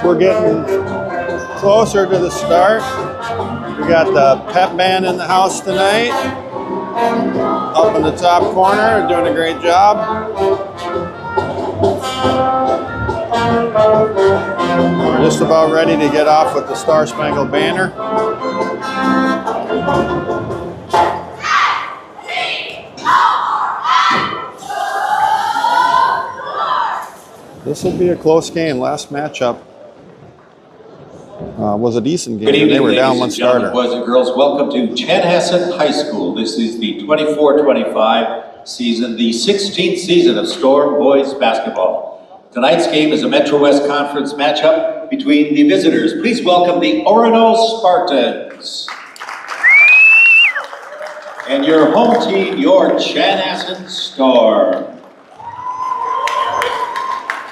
folks, we're getting closer to the start. We got the pep band in the house tonight. Up in the top corner, doing a great job. We're just about ready to get off with the Star Spangled Banner. This will be a close game. Last matchup was a decent game. Good evening, they were down one starter. Boys and girls, welcome to Chanhassen High School. This is the 24-25 season, the 16th season of Storm Boys basketball. Tonight's game is a Metro West Conference matchup between the visitors. Please welcome the Orono Spartans. And your home team, your Chanhassen Storm.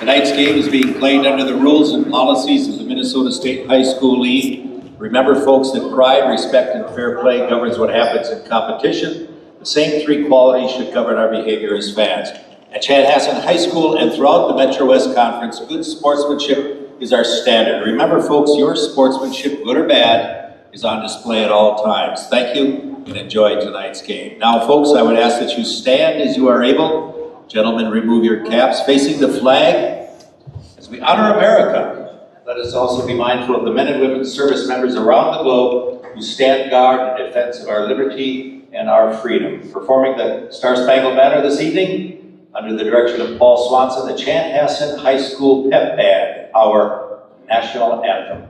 Tonight's game is being played under the rules and policies of the Minnesota State High School League. Remember, folks, that pride, respect, and fair play governs what happens in competition. The same three qualities should govern our behavior as fans. At Chanhassen High School and throughout the Metro West Conference, good sportsmanship is our standard. Remember, folks, your sportsmanship, good or bad, is on display at all times. Thank you and enjoy tonight's game. Now, folks, I would ask that you stand as you are able. Gentlemen, remove your caps, facing the flag. As we honor America, let us also be mindful of the men and women service members around the globe who stand guard in defense of our liberty and our freedom. Performing the Star Spangled Banner this evening, under the direction of Paul Swanson, the Chanhassen High School Pep Band, our national anthem.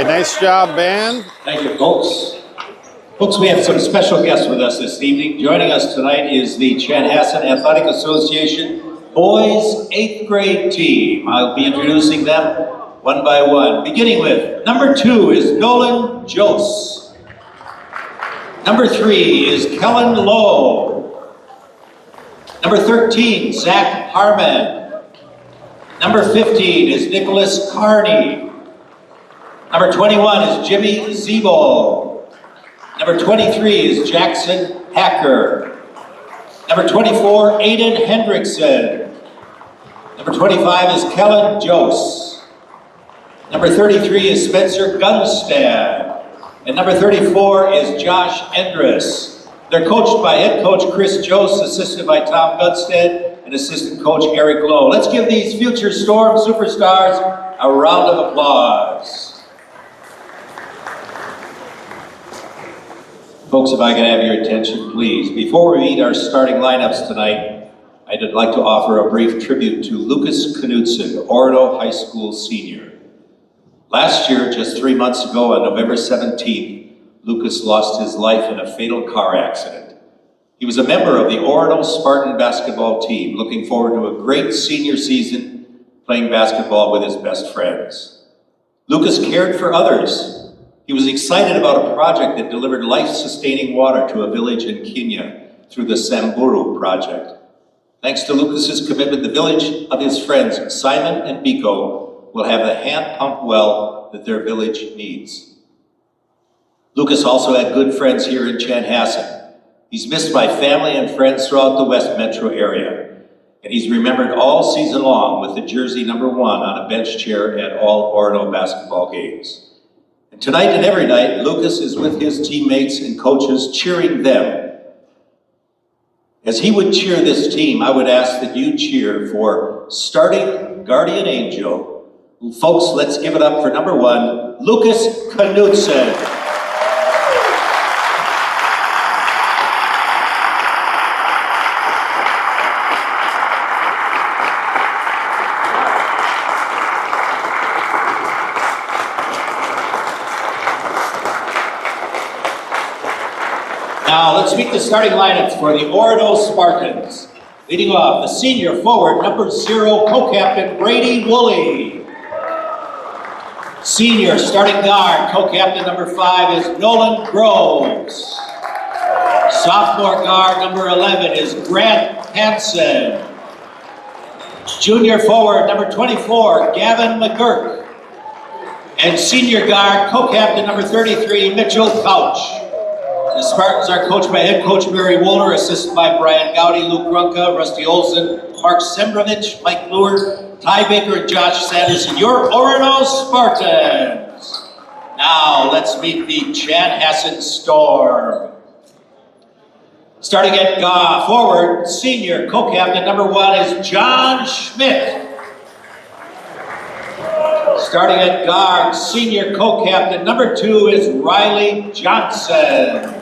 Nice job, band. Thank you, folks. Folks, we have some special guests with us this evening. Joining us tonight is the Chanhassen Athletic Association Boys 8th grade team. I'll be introducing them one by one, beginning with number 2 is Nolan Jose. Number 3 is Kellen Lowe. Number 13, Zach Harmon. Number 15 is Nicholas Carney. Number 21 is Jimmy Zebo. Number 23 is Jackson Hacker. Number 24, Aiden Hendrickson. Number 25 is Kellen Jose. Number 33 is Spencer Gunstad. And number 34 is Josh Endress. They're coached by head coach Chris Jose, assisted by Tom Gunstad, and assistant coach Eric Lowe. Let's give these future Storm superstars a round of applause. Folks, if I could have your attention, please. Before we meet our starting lineups tonight, I'd like to offer a brief tribute to Lucas Knudsen, Orono High School senior. Last year, just 3 months ago, on November 17th, Lucas lost his life in a fatal car accident. He was a member of the Orono Spartan basketball team, looking forward to a great senior season, playing basketball with his best friends. Lucas cared for others. He was excited about a project that delivered life-sustaining water to a village in Kenya through the Samburu project. Thanks to Lucas's commitment, the village of his friends, Simon and Biko, will have the hand-pumped well that their village needs. Lucas also had good friends here in Chanhassen. He's missed by family and friends throughout the West Metro area. and he's remembered all season long with the jersey #1 on a bench chair at all Orono basketball games. And tonight and every night, Lucas is with his teammates and coaches cheering them. As he would cheer this team, I would ask that you cheer for starting guardian angel. Folks, let's give it up for #1, Lucas Knudsen. Now, let's meet the starting lineups for the Orono Spartans. Leading off, the senior forward, #0, co-captain Brady Woolley. Senior starting guard, co-captain #5 is Nolan Groves. Sophomore guard, #11 is Grant Hansen. Junior forward, #24, Gavin McGurk. And senior guard, co-captain #33, Mitchell Couch. The Spartans are coached by head coach Barry Woolner, assisted by Brian Gowdy, Luke Runka, Rusty Olson, Mark Sembrovich, Mike Lure, Ty Baker, and Josh Sanderson. Your Orono Spartans. Now let's meet the Chanhassen Storm. Starting at forward, senior co-captain #1 is John Schmidt. Starting at guard, senior co-captain #2 is Riley Johnson.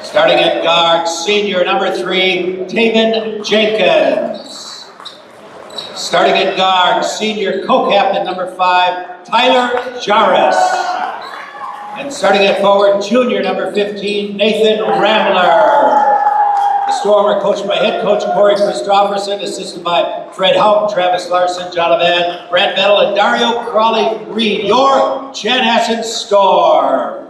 Starting at guard, senior #3, Taven Jenkins. Starting at guard, senior co-captain #5, Tyler Jarris. And starting at forward, junior #15, Nathan Ramler. The Storm are coached by head coach Corey Christopherson, assisted by Fred Houghton, Travis Larson, John Van, Brent Vettel, and Dario Crawley-Reed. Your Chanhassen Storm.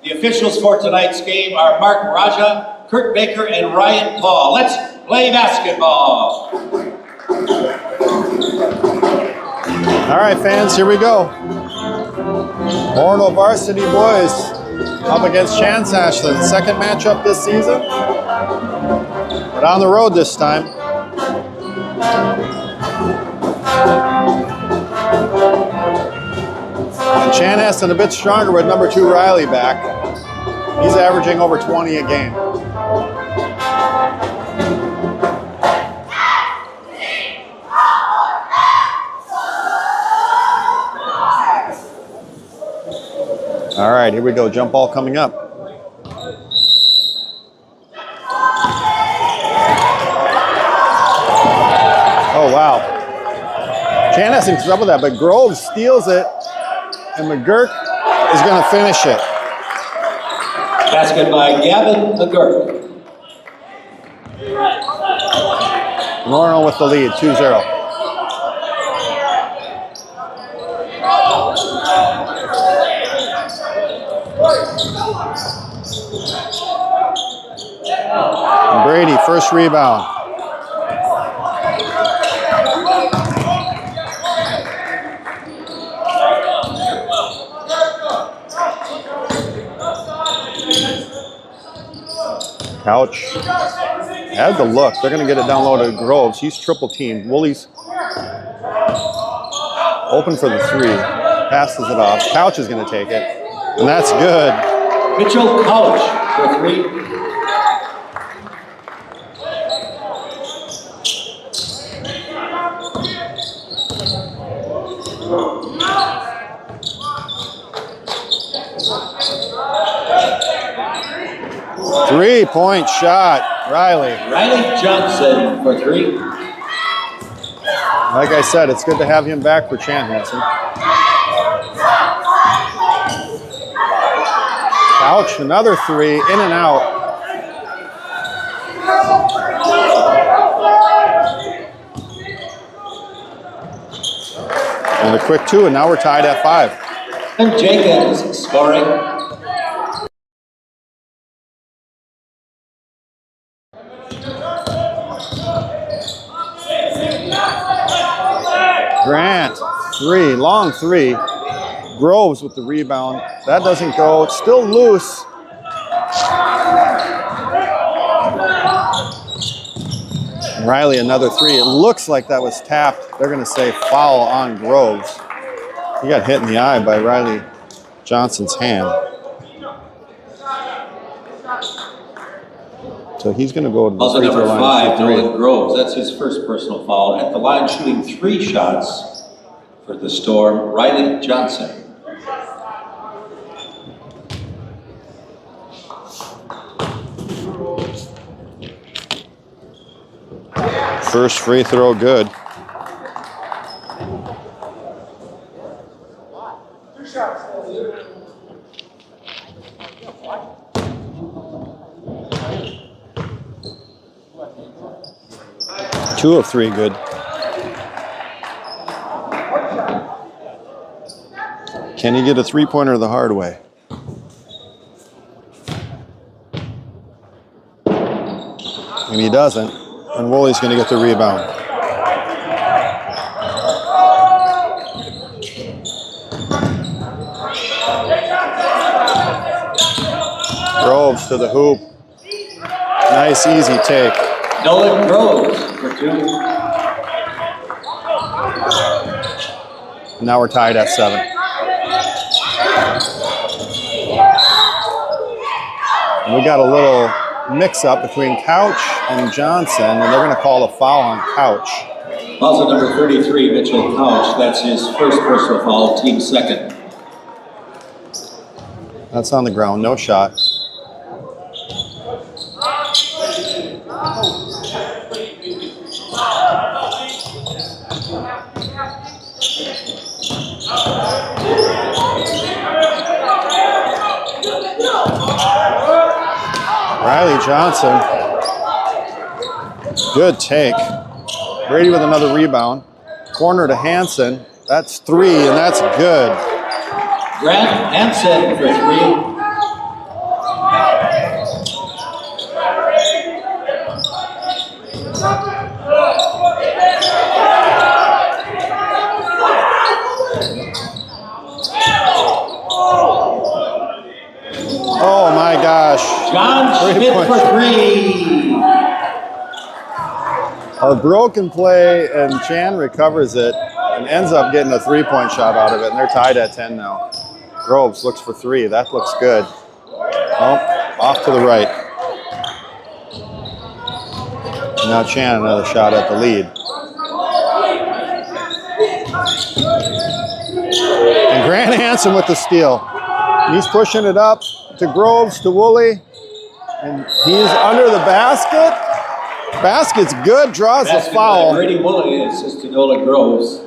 The officials for tonight's game are Mark Raja, Kurt Baker, and Ryan Paul. Let's play basketball. All right, fans, here we go. Orono Varsity boys up against Chanhassen. Second matchup this season, but on the road this time. And Chanhassen a bit stronger with #2 Riley back. He's averaging over 20 a game. All right, here we go. Jump ball coming up. Oh, wow. Chanhassen comes up with that, but Groves steals it, and McGurk is going to finish it. Basket by Gavin McGurk. Orono with the lead, 2-0. And Brady, first rebound. Couch had the look. They're going to get it down low to Groves. He's triple teamed. Woolley's open for the 3. Passes it off. Couch is going to take it. And that's good. Mitchell Couch for 3. Three-point shot, Riley. Riley Johnson for 3. Like I said, it's good to have him back for Chanhassen. Couch, another 3, in and out. And a quick 2, and now we're tied at 5. And Jenkins scoring. Grant, 3, long 3. Groves with the rebound. That doesn't go. It's still loose. Riley, another three. It looks like that was tapped. They're going to say foul on Groves. He got hit in the eye by Riley Johnson's hand. So he's going to go to the free throw line. Number 5, Nolan Groves. That's his first personal foul. At the line, shooting 3 shots for the Storm, Riley Johnson. First free throw, good. Two of 3, good. Can he get a three-pointer the hard way? And he doesn't, and Woolley's going to get the rebound. Groves to the hoop. Nice, easy take. Nolan Groves for 2. Now we're tied at 7. And we got a little mix-up between Couch and Johnson, and they're going to call a foul on Couch. Also number 33, Mitchell Couch. That's his first personal foul, team second. That's on the ground, no shot. Riley Johnson, good take. Brady with another rebound. Corner to Hansen. That's 3, and that's good. Grant Hansen for 3. Oh my gosh. John Schmidt for 3. A broken play, and Chan recovers it and ends up getting a three-point shot out of it, and they're tied at 10 now. Groves looks for 3. That looks good. Oh, off to the right. Now Chan another shot at the lead. And Grant Hansen with the steal. He's pushing it up to Groves, to Woolley, and he's under the basket. Basket's good, draws the foul. Brady Woolley assists to Nolan Groves.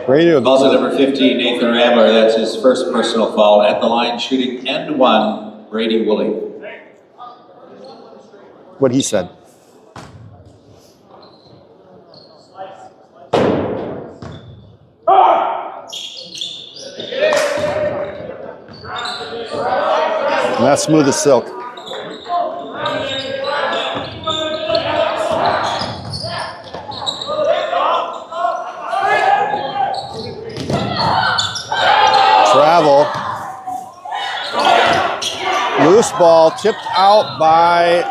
Brady Also number 15, Nathan Rambler. That's his first personal foul. At the line, shooting and 1, Brady Woolley. What he said. And that's smooth as silk. Travel. Loose ball tipped out by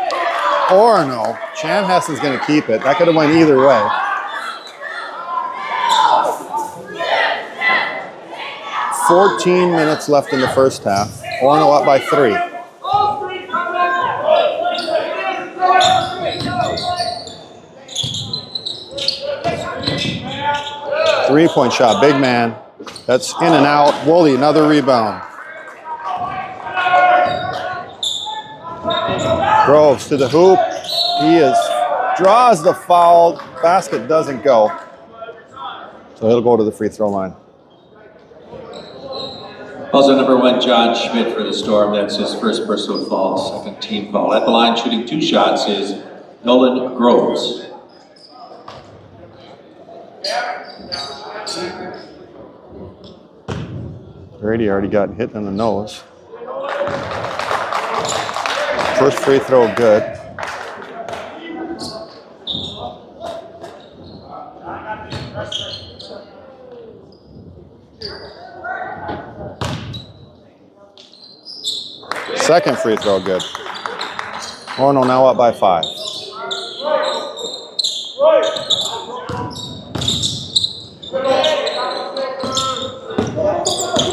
Orono. Chanhassen's going to keep it. That could have went either way. "14 minutes left in the first half. Orono up by 3. Three-point shot, big man. That's in and out. Woolley, another rebound. Groves to the hoop. He draws the foul. Basket doesn't go. So he'll go to the free throw line. Also number 1, John Schmidt for the Storm. That's his first personal foul, second team foul. At the line, shooting 2 shots is Nolan Groves. Brady already got hit in the nose. First free throw, good. Second free throw, good. Orono now up by 5.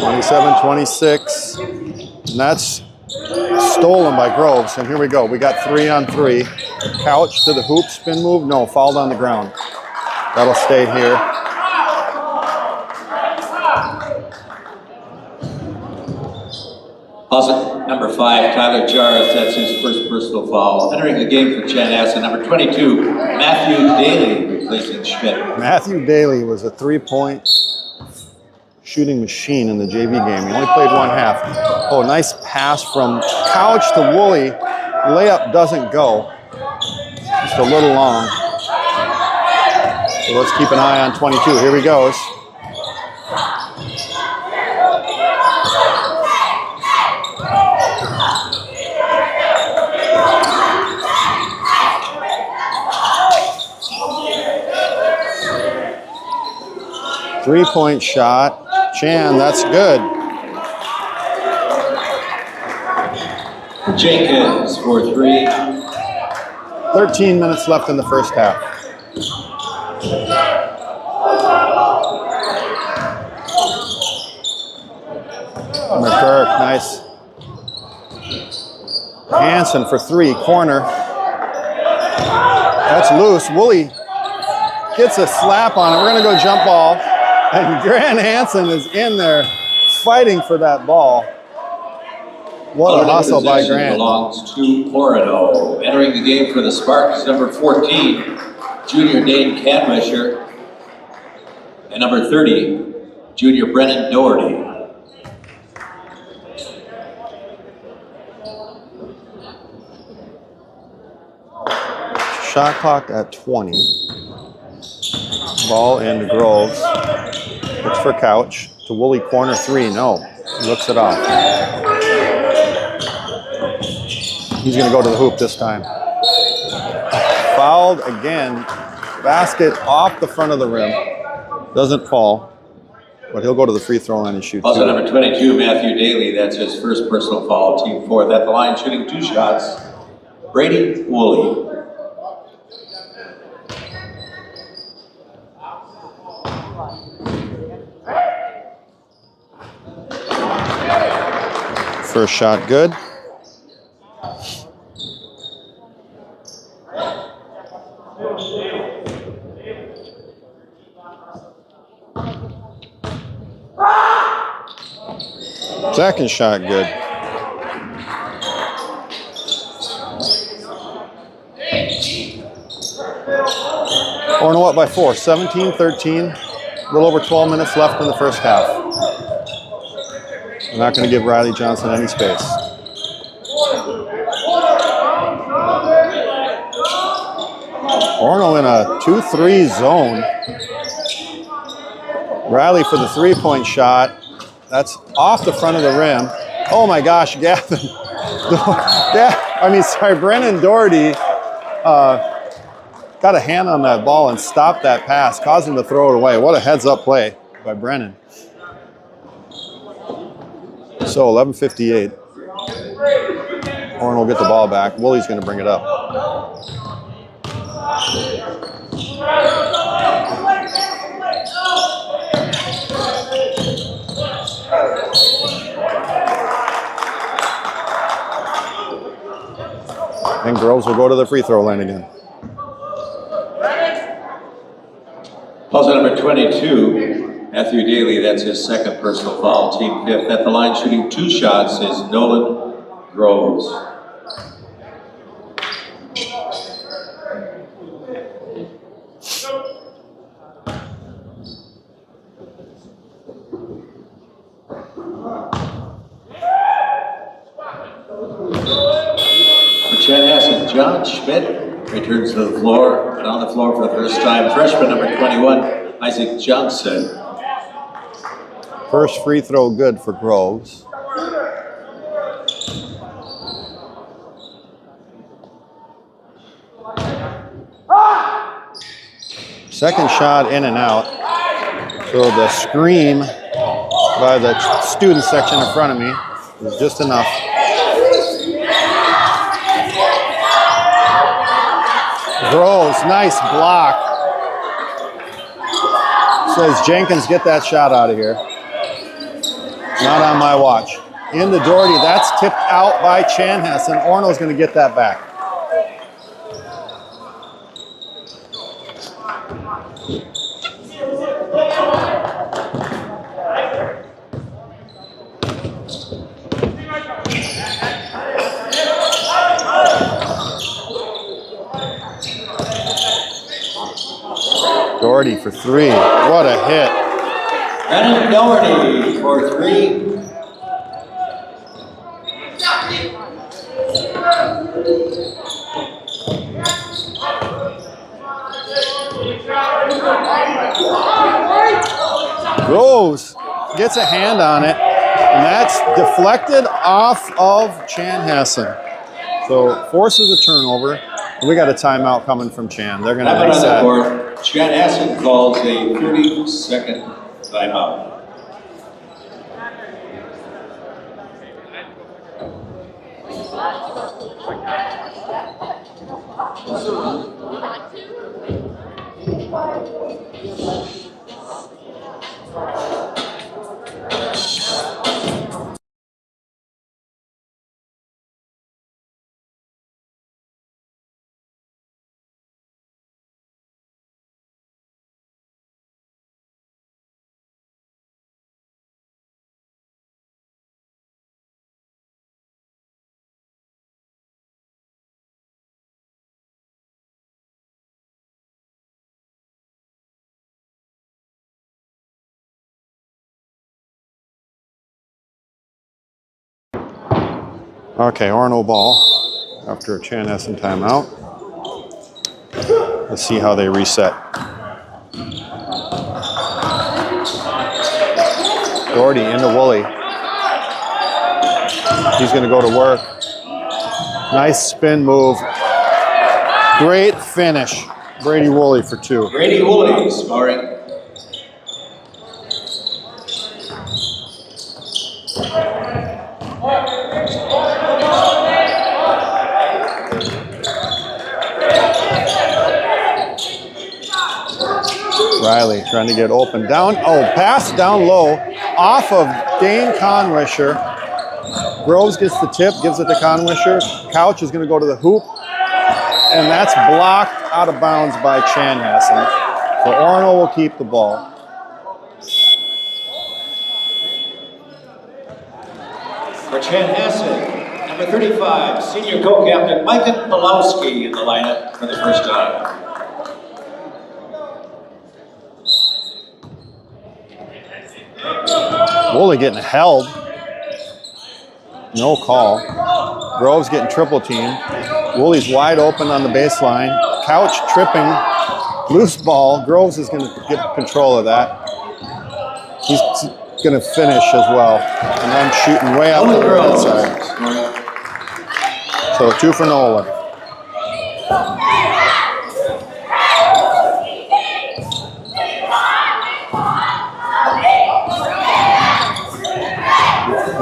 (27-26), and that's stolen by Groves. And here we go. We got 3 on 3. Couch to the hoop, spin move. No, fouled on the ground. That'll stay here. Also, number 5, Tyler Jarvis, that's his first personal foul. Entering the game for Chanhassen, number 22, Matthew Daly, replacing Schmidt. Matthew Daly was a 3-point shooting machine in the JV game. He only played 1 half. Oh, nice pass from Couch to Woolley. Layup doesn't go. Just a little long. So let's keep an eye on 22. Here he goes. Three-point shot. Chan, that's good. Jenkins for 3. 13 minutes left in the first half. McGurk, nice. Hansen for 3, corner. That's loose. Woolley gets a slap on it. We're going to go jump ball. And Grant Hansen is in there fighting for that ball. What a hustle by Grant. Belongs to Orono. Entering the game for the Sparks, number 14, junior Dane Canwisher. And number 30, junior Brennan Doherty. Shot clock at 20. Ball into Groves. Looks for Couch. To Woolley, corner 3. No. He looks it off. He's going to go to the hoop this time. Fouled again. Basket off the front of the rim. Doesn't fall. But he'll go to the free throw line and shoot. Also number 22, Matthew Daly. That's his first personal foul. Team 4th at the line, shooting 2 shots. Brady Woolley. First shot good. Second shot good. Orono up by 4, 17-13. A little over 12 minutes left in the first half. We're not going to give Riley Johnson any space. Orono in a 2-3 zone. Riley for the 3-point shot. That's off the front of the rim. Oh my gosh, Gavin. Brennan Doherty got a hand on that ball and stopped that pass, caused him to throw it away. What a heads-up play by Brennan. So 11:58. Orono will get the ball back. Woolley's going to bring it up. And Groves will go to the free throw line again. Also number 22, Matthew Daly, that's his second personal foul. Team 5th at the line, shooting 2 shots is Nolan Groves. For Chanhassen, John Schmidt returns to the floor, and on the floor for the first time, freshman number 21, Isaac Johnson. First free throw good for Groves. Second shot in and out. So the screen by the student section in front of me is just enough. Groves, nice block. Says Jenkins, get that shot out of here. Not on my watch. Into Doherty, that's tipped out by Chanhassen. Orono's going to get that back. Doherty for three. What a hit. Brennan Doherty for three. Groves gets a hand on it, and that's deflected off of Chanhassen. So forces a turnover. We got a timeout coming from Chan. They're going to reset. Chanhassen calls a 30-second timeout. Okay, Orono ball after a Chanhassen timeout. Let's see how they reset. Doherty into Woolley. He's going to go to work. Nice spin move. Great finish. Brady Woolley for two. Brady Woolley scoring. Riley trying to get open. Down, pass down low off of Dane Conwisher. Groves gets the tip, gives it to Conwisher. Couch is going to go to the hoop, and that's blocked out of bounds by Chanhassen. So Orono will keep the ball. For Chanhassen, number 35, senior co-captain Micah Pulowski in the lineup for the first time. Woolley getting held. No call. Groves getting triple teamed. Woolley's wide open on the baseline. Couch tripping. Loose ball. Groves is going to get control of that. He's going to finish as well. And I'm shooting way out to the right side. So 2 for Nolan.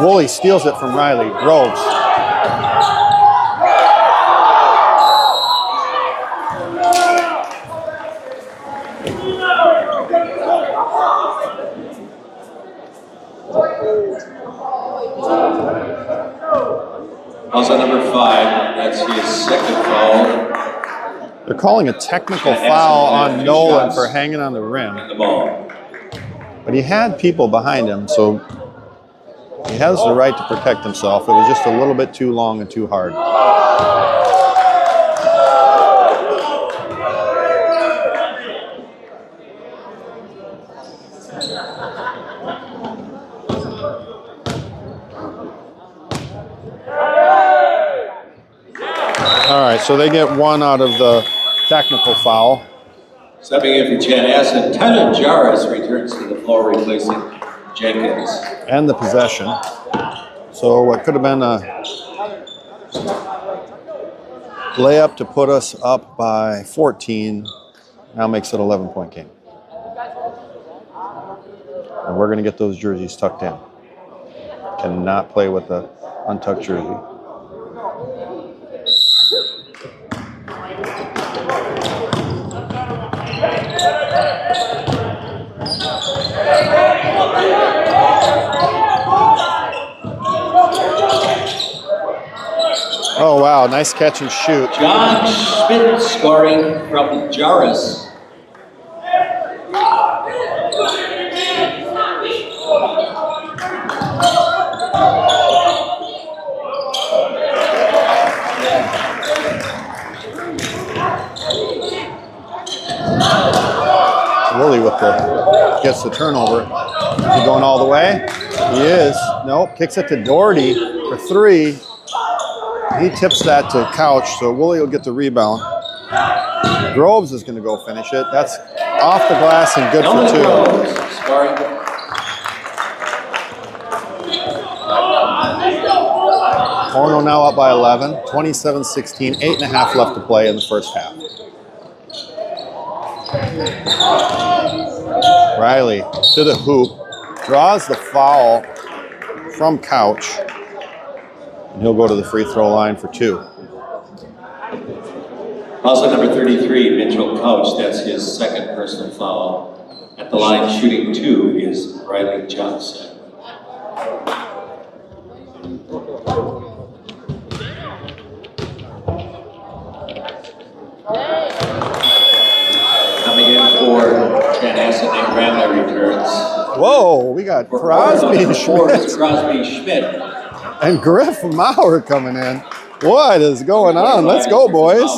Woolley steals it from Riley. Groves. Also number 5, that's his second foul. They're calling a technical foul on Nolan for hanging on the rim. The ball. But he had people behind him, so he has the right to protect himself. It was just a little bit too long and too hard. All right, so they get 1 out of the technical foul. Stepping in for Chanhassen, Tyler Jarvis returns to the floor, replacing Jenkins. And the possession. So what could have been a layup to put us up by 14 now makes it an 11-point game. And we're going to get those jerseys tucked in. Cannot play with the untucked jersey. Wow, nice catch and shoot. John Schmidt scoring from Jarvis. Woolley with gets the turnover. Is he going all the way? He is. Nope. Kicks it to Doherty for three. He tips that to Couch, so Woolley will get the rebound. Groves is going to go finish it. That's off the glass and good for two. Orono now up by 11, 27-16, 8.5 left to play in the first half. Riley to the hoop, draws the foul from Couch, and he'll go to the free throw line for two. Also number 33, Mitchell Couch, that's his second personal foul. At the line shooting two is Riley Johnson. Coming in for Chanhassen and Gramley returns. Whoa, we got Crosby and Schmidt. Crosby Schmidt. And Griff Maurer coming in. What is going on? Let's go, boys.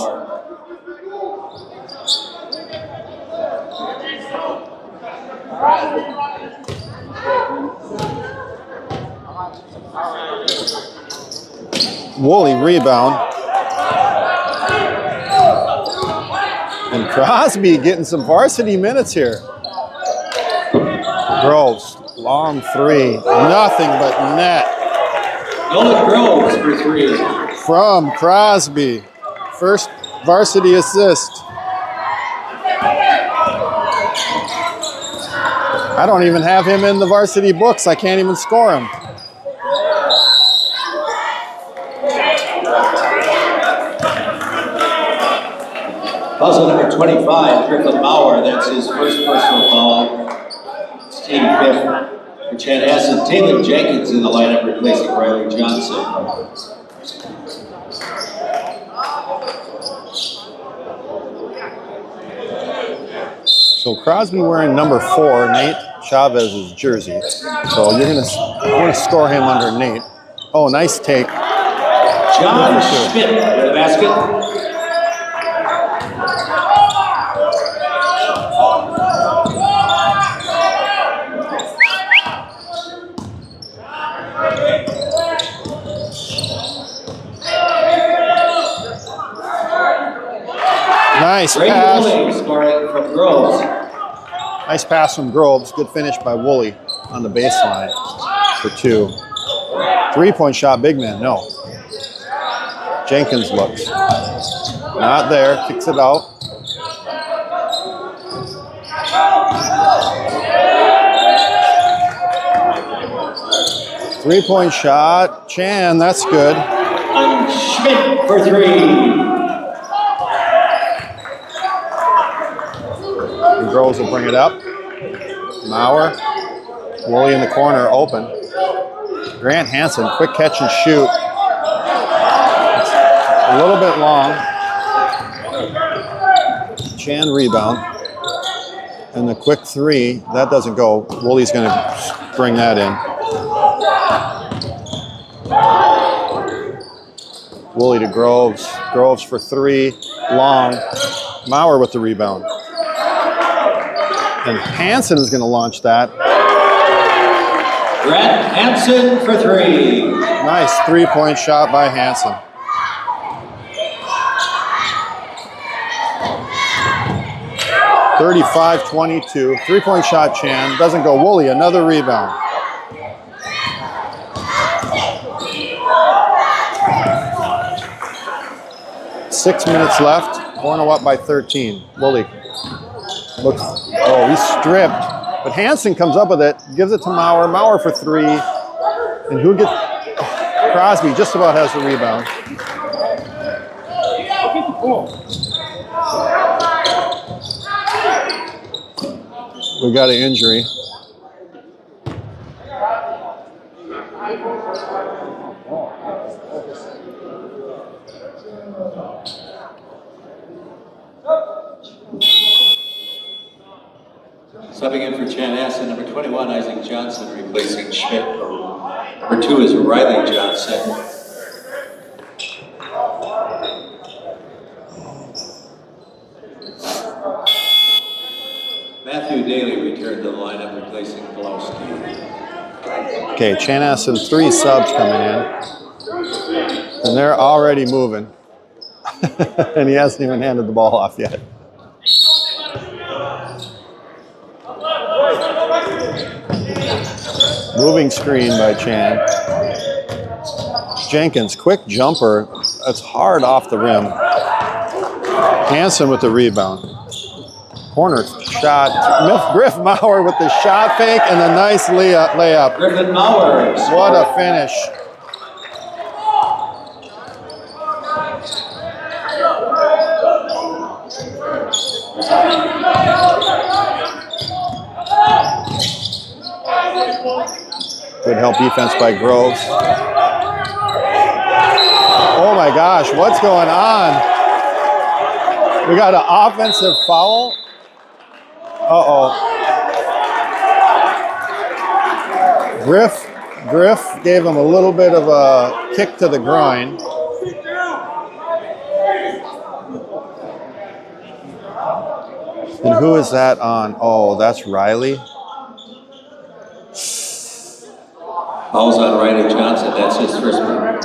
Woolley rebound. And Crosby getting some varsity minutes here. Groves, long three, nothing but net. Nolan Groves for three. From Crosby. First varsity assist. I don't even have him in the varsity books. I can't even score him. Also number 25, Griffin Maurer, that's his first personal foul. It's team fifth for Chanhassen. Taylor Jenkins in the lineup replacing Riley Johnson. So Crosby wearing number 4, Nate Chavez's jersey. So I'm gonna score him under Nate. Oh, nice take. John Schmidt with the basket. Nice pass. Scoring from Groves. Nice pass from Groves. Good finish by Woolley on the baseline for two. 3-point shot, big man, no. Jenkins looks. Not there, kicks it out. Three-point shot, Chan, that's good. And Schmidt for three. Groves will bring it up. Maurer. Woolley in the corner, open. Grant Hansen, quick catch and shoot. It's a little bit long. Chan rebound. And the quick three, that doesn't go. Woolley's going to bring that in. Woolley to Groves. Groves for three, long. Maurer with the rebound. And Hansen is going to launch that. Grant Hansen for three. Nice 3-point shot by Hansen. (35-22). 3-point shot, Chan. Doesn't go. Woolley, another rebound. Six minutes left. Orono up by 13. Woolley. Looks, oh, he's stripped. But Hansen comes up with it, gives it to Maurer. Maurer for three. And who gets, Crosby just about has the rebound. We got an injury. Subbing in for Chanhassen, number 21, Isaac Johnson, replacing Schmidt. Number 2 is Riley Johnson. Matthew Daly returned to the lineup, replacing Pulowski. Okay, Chanhassen, 3 subs coming in. And they're already moving. And he hasn't even handed the ball off yet. Moving screen by Chan. Jenkins, quick jumper. That's hard off the rim. Hansen with the rebound. Corner shot. Griff Maurer with the shot fake and a nice layup. Griffin Maurer. What a finish. Good help defense by Groves. Oh my gosh, what's going on? We got an offensive foul. Uh-oh. Griff gave him a little bit of a kick to the groin. And who is that on? Oh, that's Riley. Foul's on Riley Johnson, that's his first one.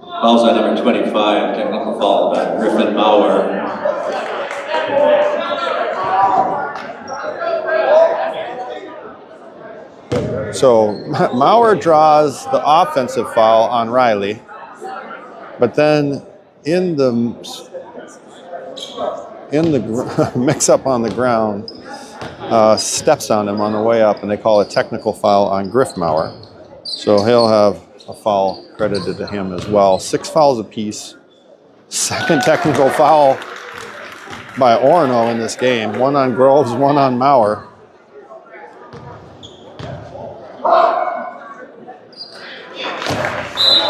Foul's on number 25, technical foul by Griffin Maurer. So Maurer draws the offensive foul on Riley, but then in the mix-up on the ground, steps on him on the way up, and they call a technical foul on Griff Maurer. So he'll have a foul credited to him as well. 6 fouls apiece. Second technical foul by Orono in this game. 1 on Groves, 1 on Maurer.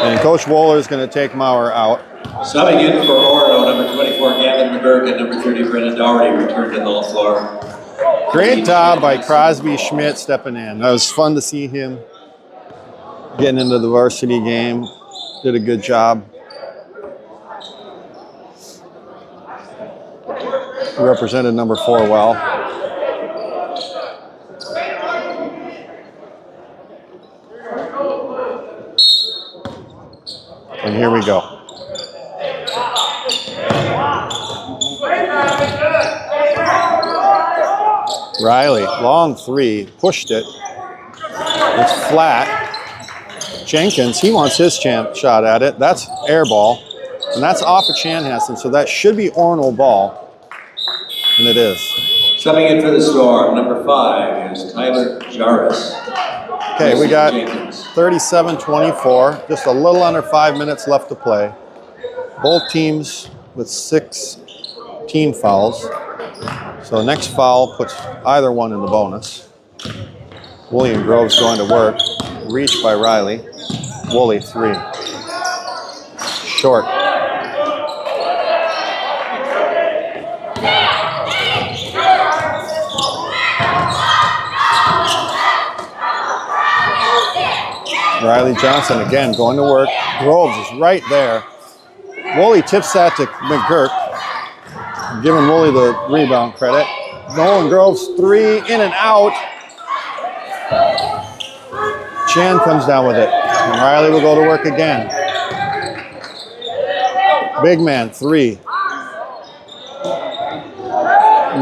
And Coach Wohler is going to take Maurer out. Subbing in for Orono, number 24, Gavin McGurk, and number 30, Brennan Dougherty, returned to the floor. Great job by Crosby Schmidt stepping in. That was fun to see him getting into the varsity game. Did a good job. Represented number 4 well. And here we go. Riley, long 3, pushed it. It's flat. Jenkins, he wants his shot at it. That's air ball. And that's off of Chanhassen, so that should be Orono ball. And it is. Subbing in for the Storm, number 5 is Tyler Jarvis. Okay, we got 37-24. Just a little under 5 minutes left to play. Both teams with 6 team fouls. So next foul puts either one in the bonus. William Groves going to work. Reach by Riley. Woolley 3. Short. Riley Johnson again going to work. Groves is right there. Woolley tips that to McGurk. Giving Woolley the rebound credit. Nolan Groves 3 in and out. Chan comes down with it. And Riley will go to work again. Big man 3.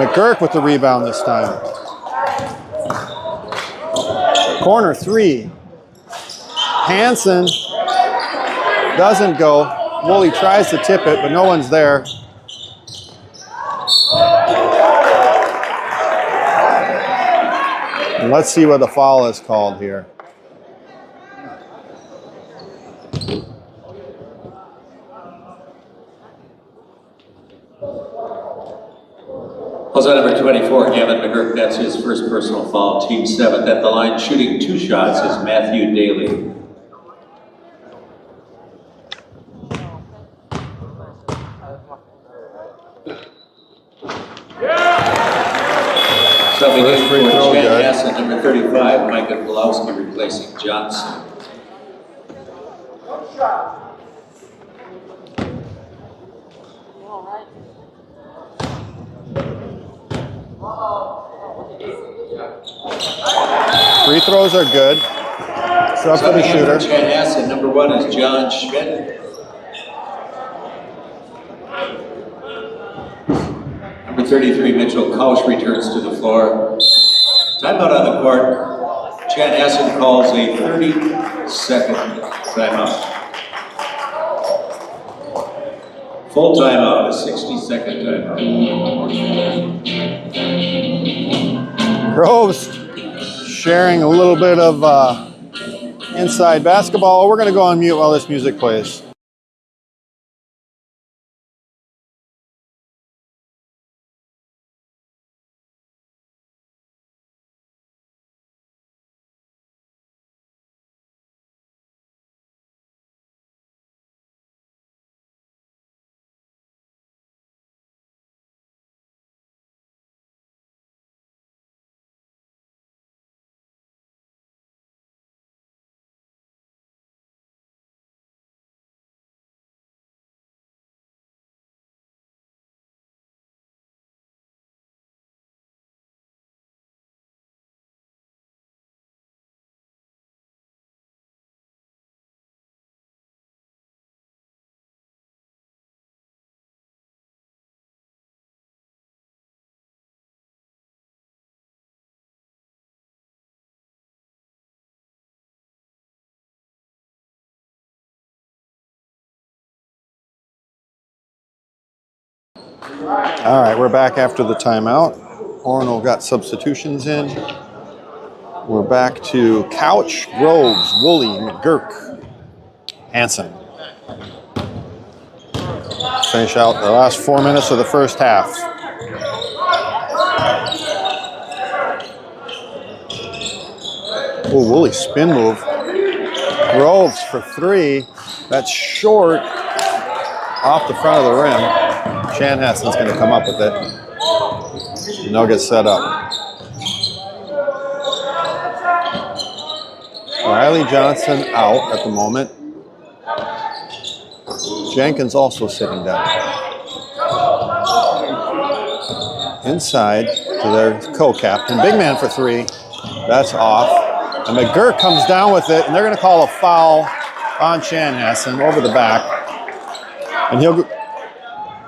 McGurk with the rebound this time. Corner 3. Hansen doesn't go. Woolley tries to tip it, but no one's there. And let's see what the foul is called here. Foul's on number 24, Gavin McGurk. That's his first personal foul. Team 7th at the line, shooting 2 shots is Matthew Daly. Subbing in free for throw, good. Chanhassen, number 35, Micah Pulowski replacing Johnson. Free throws are good. So up to the Subbing in shooter. for Chanhassen, number 1 is John Schmidt. Number 33, Mitchell Kausch returns to the floor. Timeout on the court. Chanhassen calls a 30-second timeout. Full timeout, a 60-second timeout. Groves sharing a little bit of inside basketball. We're going to go on mute while this music plays. All right, we're back after the timeout. Orono got substitutions in. We're back to Couch, Groves, Woolley, McGurk, Hansen. Finish out the last 4 minutes of the first half. Oh, Woolley spin move. Groves for 3. That's short off the front of the rim. Chanhassen's going to come up with it. And they'll get set up. Riley Johnson out at the moment. Jenkins also sitting down. Inside to their co-captain. Big man for 3. That's off. And McGurk comes down with it, and they're going to call a foul on Chanhassen over the back. And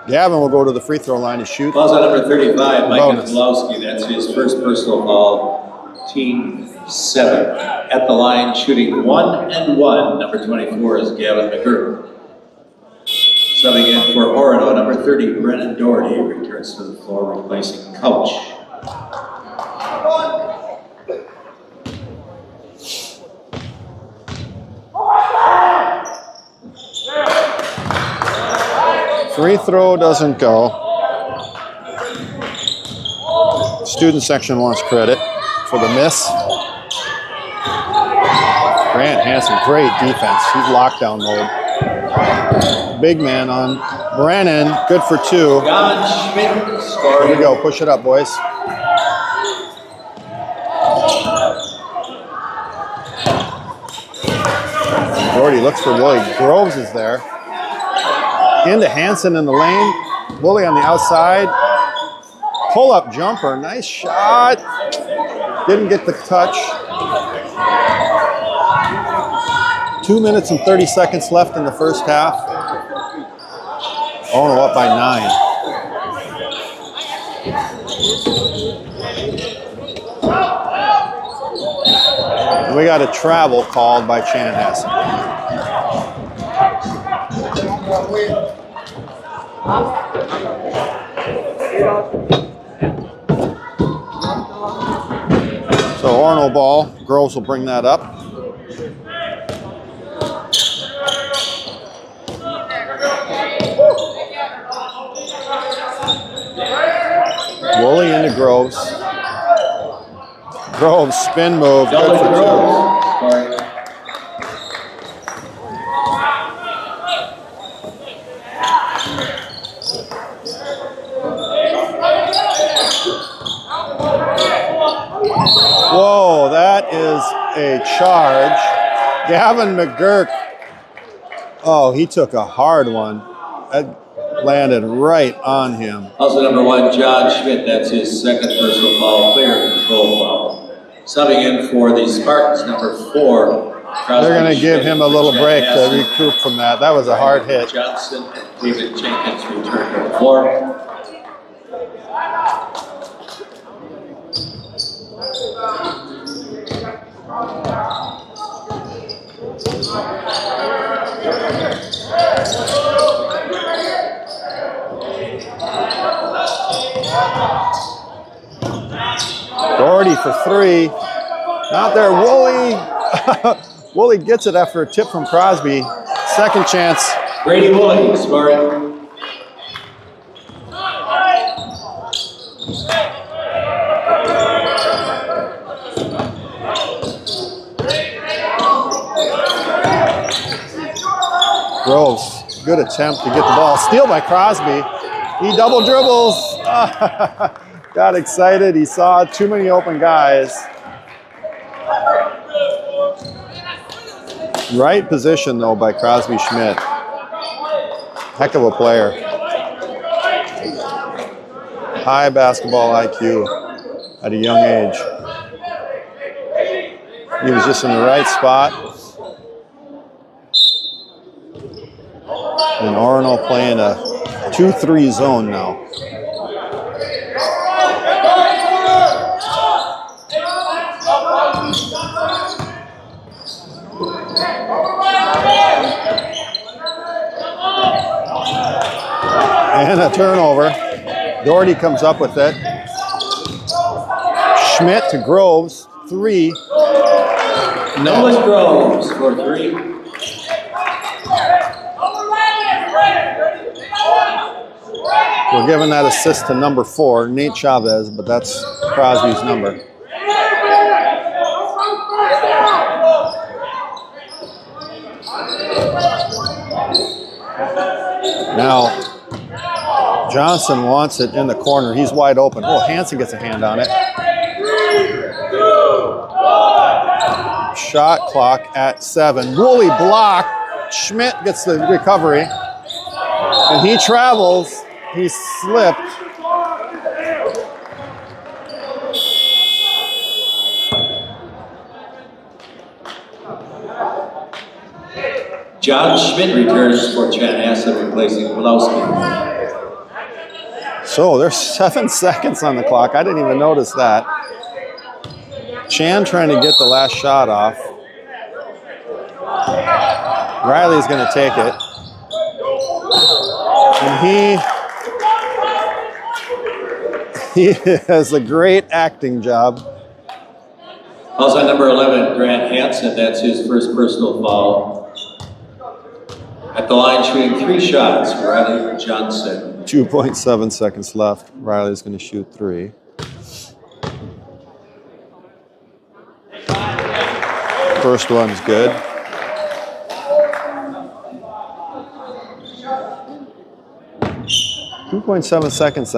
Gavin will go to the free throw line to shoot. Fouls on number 35, Micah Pulowski. That's his first personal foul. Team 7 at the line, shooting 1 and 1. Number 24 is Gavin McGurk. Subbing in for Orono, number 30, Brennan Doherty returns to the floor, replacing Couch. Free throw doesn't go. Student section wants credit for the miss. Grant Hansen, great defense. He's lockdown mode. Big man on Brennan, good for 2. John Schmidt scoring. Here we go, push it up, boys. Doherty looks for Woolley. Groves is there. Into Hansen in the lane. Woolley on the outside. Pull-up jumper, nice shot. Didn't get the touch. 2 minutes and 30 seconds left in the first half. Orono up by 9. We got a travel called by Chanhassen. So Orono ball, Groves will bring that up. Woolley into Groves. Groves spin move, good for 2. a charge. Gavin McGurk. Oh, he took a hard one. That landed right on him. Also number 1, John Schmidt, that's his second personal foul, clear control foul. Subbing in for the Spartans, number 4. They're going to give him a little break to recoup from that. That was a hard hit. Johnson and David Jenkins return to the floor. Doherty for 3. Not there. Woolley. Woolley gets it after a tip from Crosby. Second chance. Brady Woolley scoring. Groves, good attempt to get the ball. Steal by Crosby. He double dribbles. Got excited. He saw too many open guys. Right position, though, by Crosby Schmidt. Heck of a player. High basketball IQ at a young age. He was just in the right spot. And Orono playing a 2-3 zone now. And a turnover. Doherty comes up with it. Schmidt to Groves, 3. Noah Groves for 3. We're giving that assist to number 4, Nate Chavez, but that's Crosby's number. Now, Johnson wants it in the corner. He's wide open. Oh, Hansen gets a hand on it. Shot clock at 7. Woolley block. Schmidt gets the recovery. And he travels. He slipped. John Schmidt returns for Chanhassen, replacing Pulowski. So there's 7 seconds on the clock. I didn't even notice that. Chan trying to get the last shot off. Riley's going to take it. And he has a great acting job. Also number 11, Grant Hansen, that's his first personal foul. At the line shooting 3 shots, Riley Johnson. 2.7 seconds left. Riley's going to shoot 3. First one's good. .7 seconds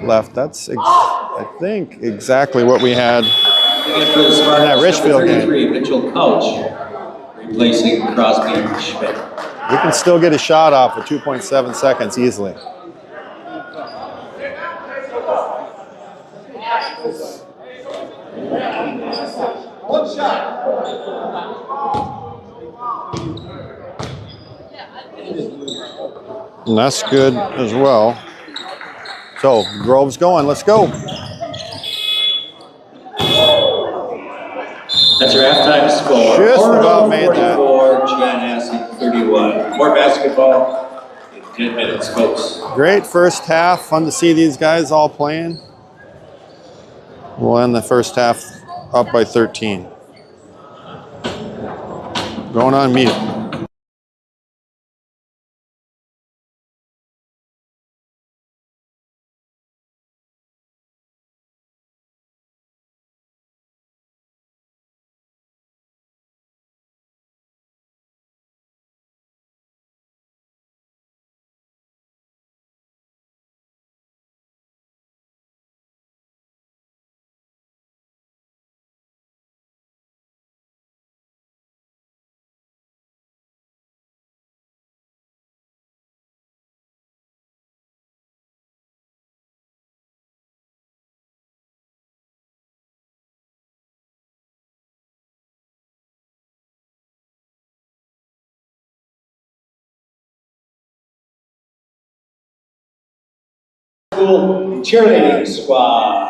left. That's, I think, exactly what we had in that Richfield game. Mitchell Couch, replacing Crosby Schmidt. We can still get a shot off with 2.7 seconds easily. One shot. And that's good as well. So, Grove's going. Let's go. That's your halftime score. Just about made that. 44, Chanhassen 31. More basketball in 10 minutes, folks. Great first half. Fun to see these guys all playing. We'll end the first half up by 13. Going on mute. School cheerleading squad.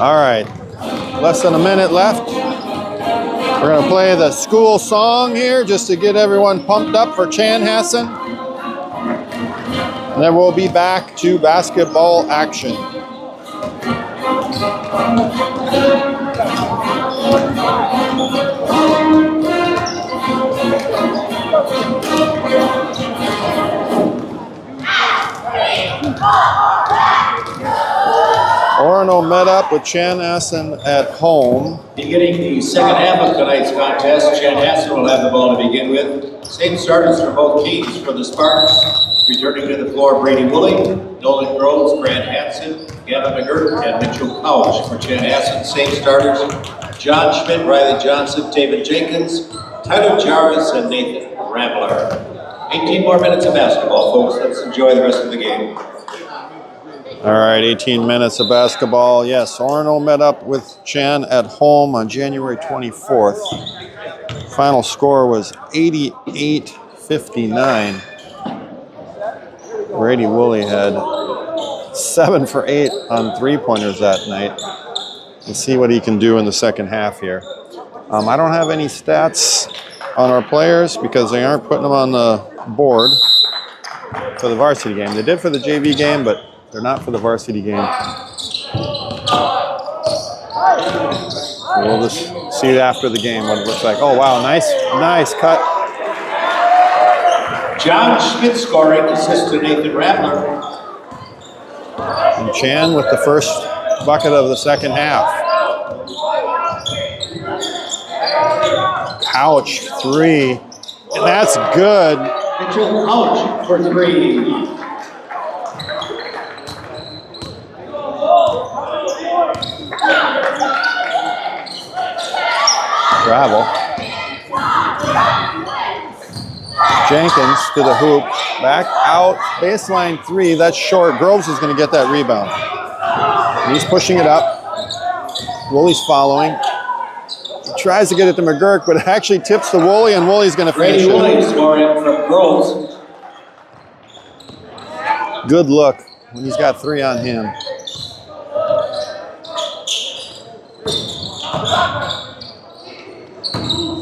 All right, less than a minute left. We're gonna play the school song here just to get everyone pumped up for Chanhassen. And then we'll be back to basketball action. Orono met up with Chanhassen at home. Beginning the second half of tonight's contest, Chanhassen will have the ball to begin with. Same starters for both teams. For the Spartans, returning to the floor, Brady Woolley, Nolan Groves, Grant Hansen, Gavin McGirt, and Mitchell Couch. For Chanhassen, same starters, John Schmidt, Riley Johnson, David Jenkins, Tyler Jarvis, and Nathan Rambler. 18 more minutes of basketball, folks. Let's enjoy the rest of the game. All right, 18 minutes of basketball. Yes, Orono met up with Chan at home on January 24th. Final score was 88-59. Brady Woolley had 7 for 8 on three-pointers that night. Let's see what he can do in the second half here. I don't have any stats on our players because they aren't putting them on the board for the varsity game. They did for the JV game, but they're not for the varsity game. So we'll just see after the game what it looks like. Oh, wow, nice cut. John Schmidt scoring, assist to Nathan Rambler. And Chan with the first bucket of the second half. Couch, 3. And that's good. Mitchell Couch for 3. Travel. Jenkins to the hoop. Back out. Baseline 3. That's short. Groves is going to get that rebound. He's pushing it up. Woolley's following. He tries to get it to McGurk, but it actually tips to Woolley, and Woolley's going to finish it. Brady Woolley scoring from Groves. Good look when he's got 3 on him.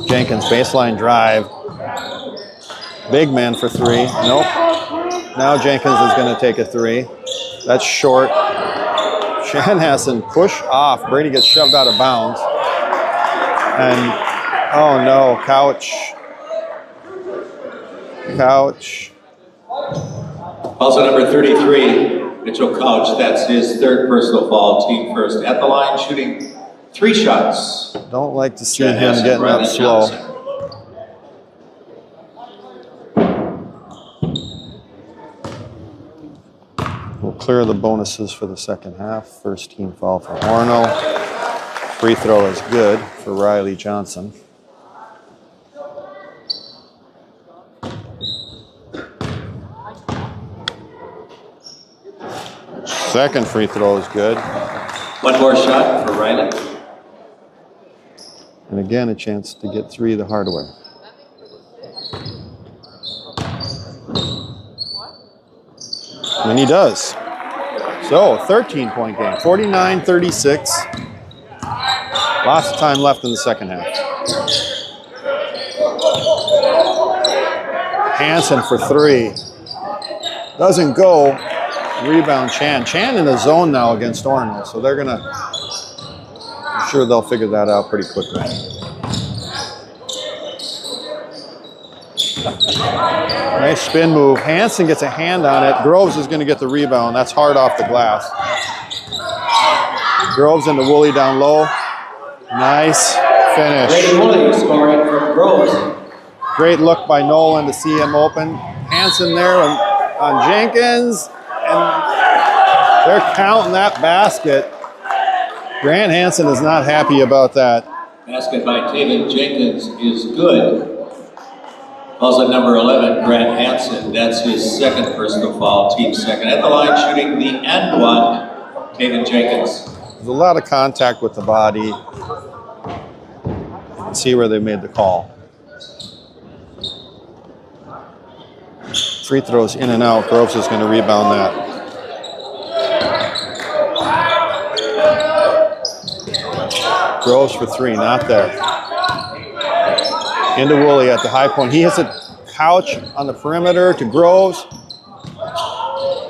Jenkins, baseline drive. Big man for 3. Nope. Now Jenkins is going to take a 3. That's short. Chanhassen push off. Brady gets shoved out of bounds. And, oh no, Couch. Also number 33, Mitchell Couch. That's his 3rd personal foul, team first. At the line, shooting 3 shots. Don't like to see him getting up slow. We'll clear the bonuses for the second half. First team foul for Orono. Free throw is good for Riley Johnson. Second free throw is good. 1 more shot for Riley. And again, a chance to get 3 the hard way. And he does. So, 13-point game, 49-36. Lots of time left in the second half. Hansen for 3. Doesn't go. Rebound Chan. Chan in the zone now against Orono, so they're gonna, I'm sure they'll figure that out pretty quickly. Nice spin move. Hansen gets a hand on it. Groves is gonna get the rebound. That's hard off the glass. Groves into Woolley down low. Nice finish. Brady Woolley scoring from Groves. Great look by Nolan to see him open. Hansen there on Jenkins. And they're counting that basket. Grant Hansen is not happy about that. Basket by David Jenkins is good. Also number 11, Grant Hansen. That's his 2nd personal foul, team 2nd. At the line shooting the and one, David Jenkins. There's a lot of contact with the body. Let's see where they made the call. Free throws in and out. Groves is going to rebound that. Groves for 3, not there. Into Woolley at the high point. He hits a couch on the perimeter to Groves.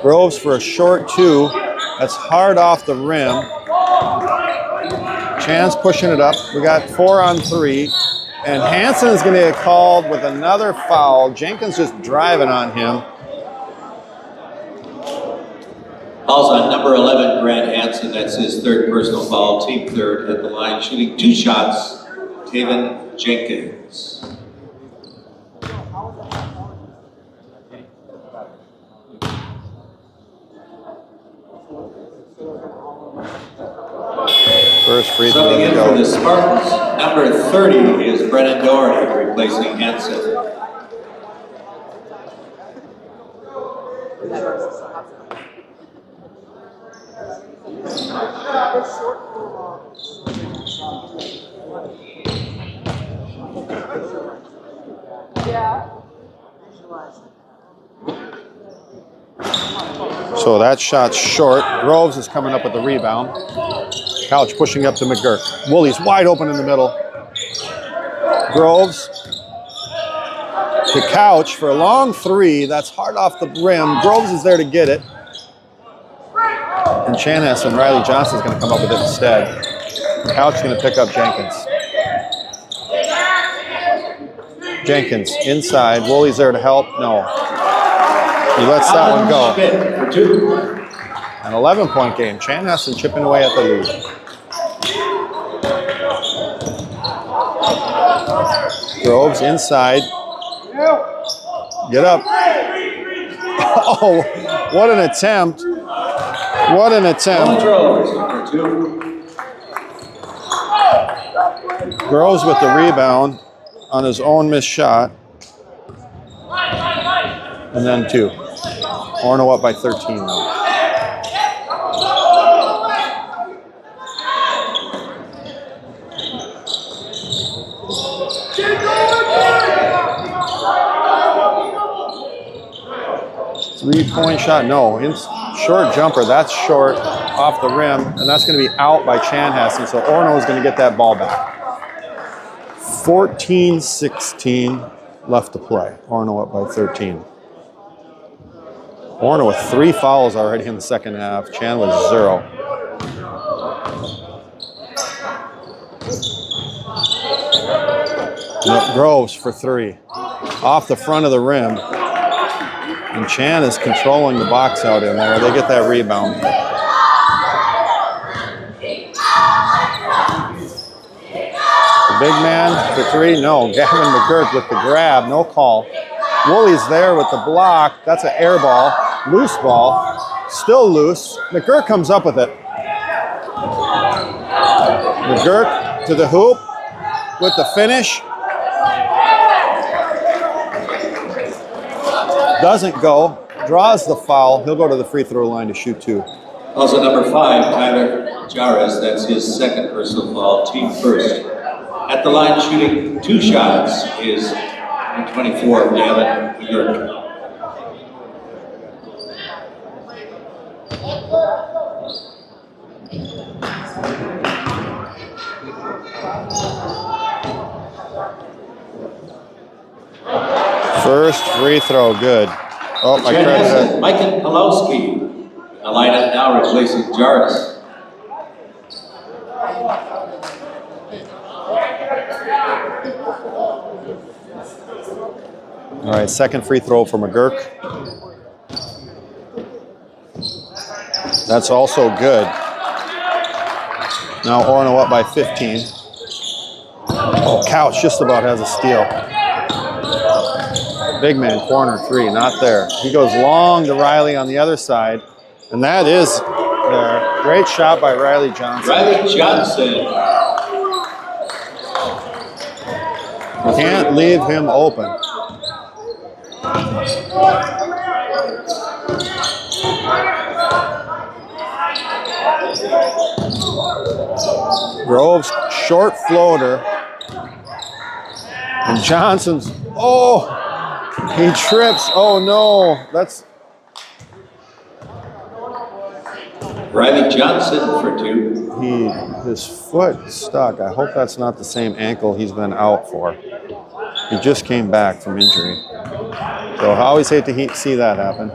Groves for a short 2. That's hard off the rim. Chan's pushing it up. We got 4 on 3. And Hansen is going to get called with another foul. Jenkins just driving on him. Fouls on number 11, Grant Hansen. That's his 3rd personal foul. Team 3rd at the line, shooting 2 shots. Taven Jenkins. First free throw Subbing to in go. for the Spartans, number 30 is Brennan Doherty, replacing Hansen. So that shot's short. Groves is coming up with the rebound. Couch pushing up to McGurk. Woolley's wide open in the middle. Groves to Couch for a long 3. That's hard off the rim. Groves is there to get it. And Chanhassen, Riley Johnson's going to come up with it instead. Couch going to pick up Jenkins. Jenkins inside. Woolley's there to help. No. He lets that one go. An 11-point game. Chanhassen chipping away at the lead. Groves inside. Get up. Oh, what an attempt. What an attempt. Groves with the rebound on his own missed shot. And then 2. Orono up by 13 now. Three-point shot, no. Short jumper, that's short off the rim, and that's going to be out by Chanhassen, so Orono is going to get that ball back. 14-16 left to play. Orono up by 13. Orono with 3 fouls already in the second half. Chan with 0. Groves for 3. Off the front of the rim. And Chan is controlling the box out in there. They get that rebound. The big man for 3. No. Gavin McGurk with the grab. No call. Woolley's there with the block. That's an air ball. Loose ball. Still loose. McGurk comes up with it. McGurk to the hoop with the finish. Doesn't go. Draws the foul. He'll go to the free throw line to shoot 2. Also number 5, Tyler Jarvis. That's his 2nd personal foul. Team 1st. At the line shooting 2 shots is 24, Gavin McGurk. First free throw, good. Oh, my credit. Micah Pulowski. The lineup now replacing Jarvis. All right, second free throw for McGurk. That's also good. Now Orono up by 15. Oh, Couch just about has a steal. Big man corner 3, not there. He goes long to Riley on the other side, and that is there. Great shot by Riley Johnson. Riley Johnson. Can't leave him open. Groves short floater. And Johnson's, oh, he trips. Oh no, that's. Riley Johnson for 2. his foot stuck. I hope that's not the same ankle he's been out for. He just came back from injury. So I always hate to see that happen.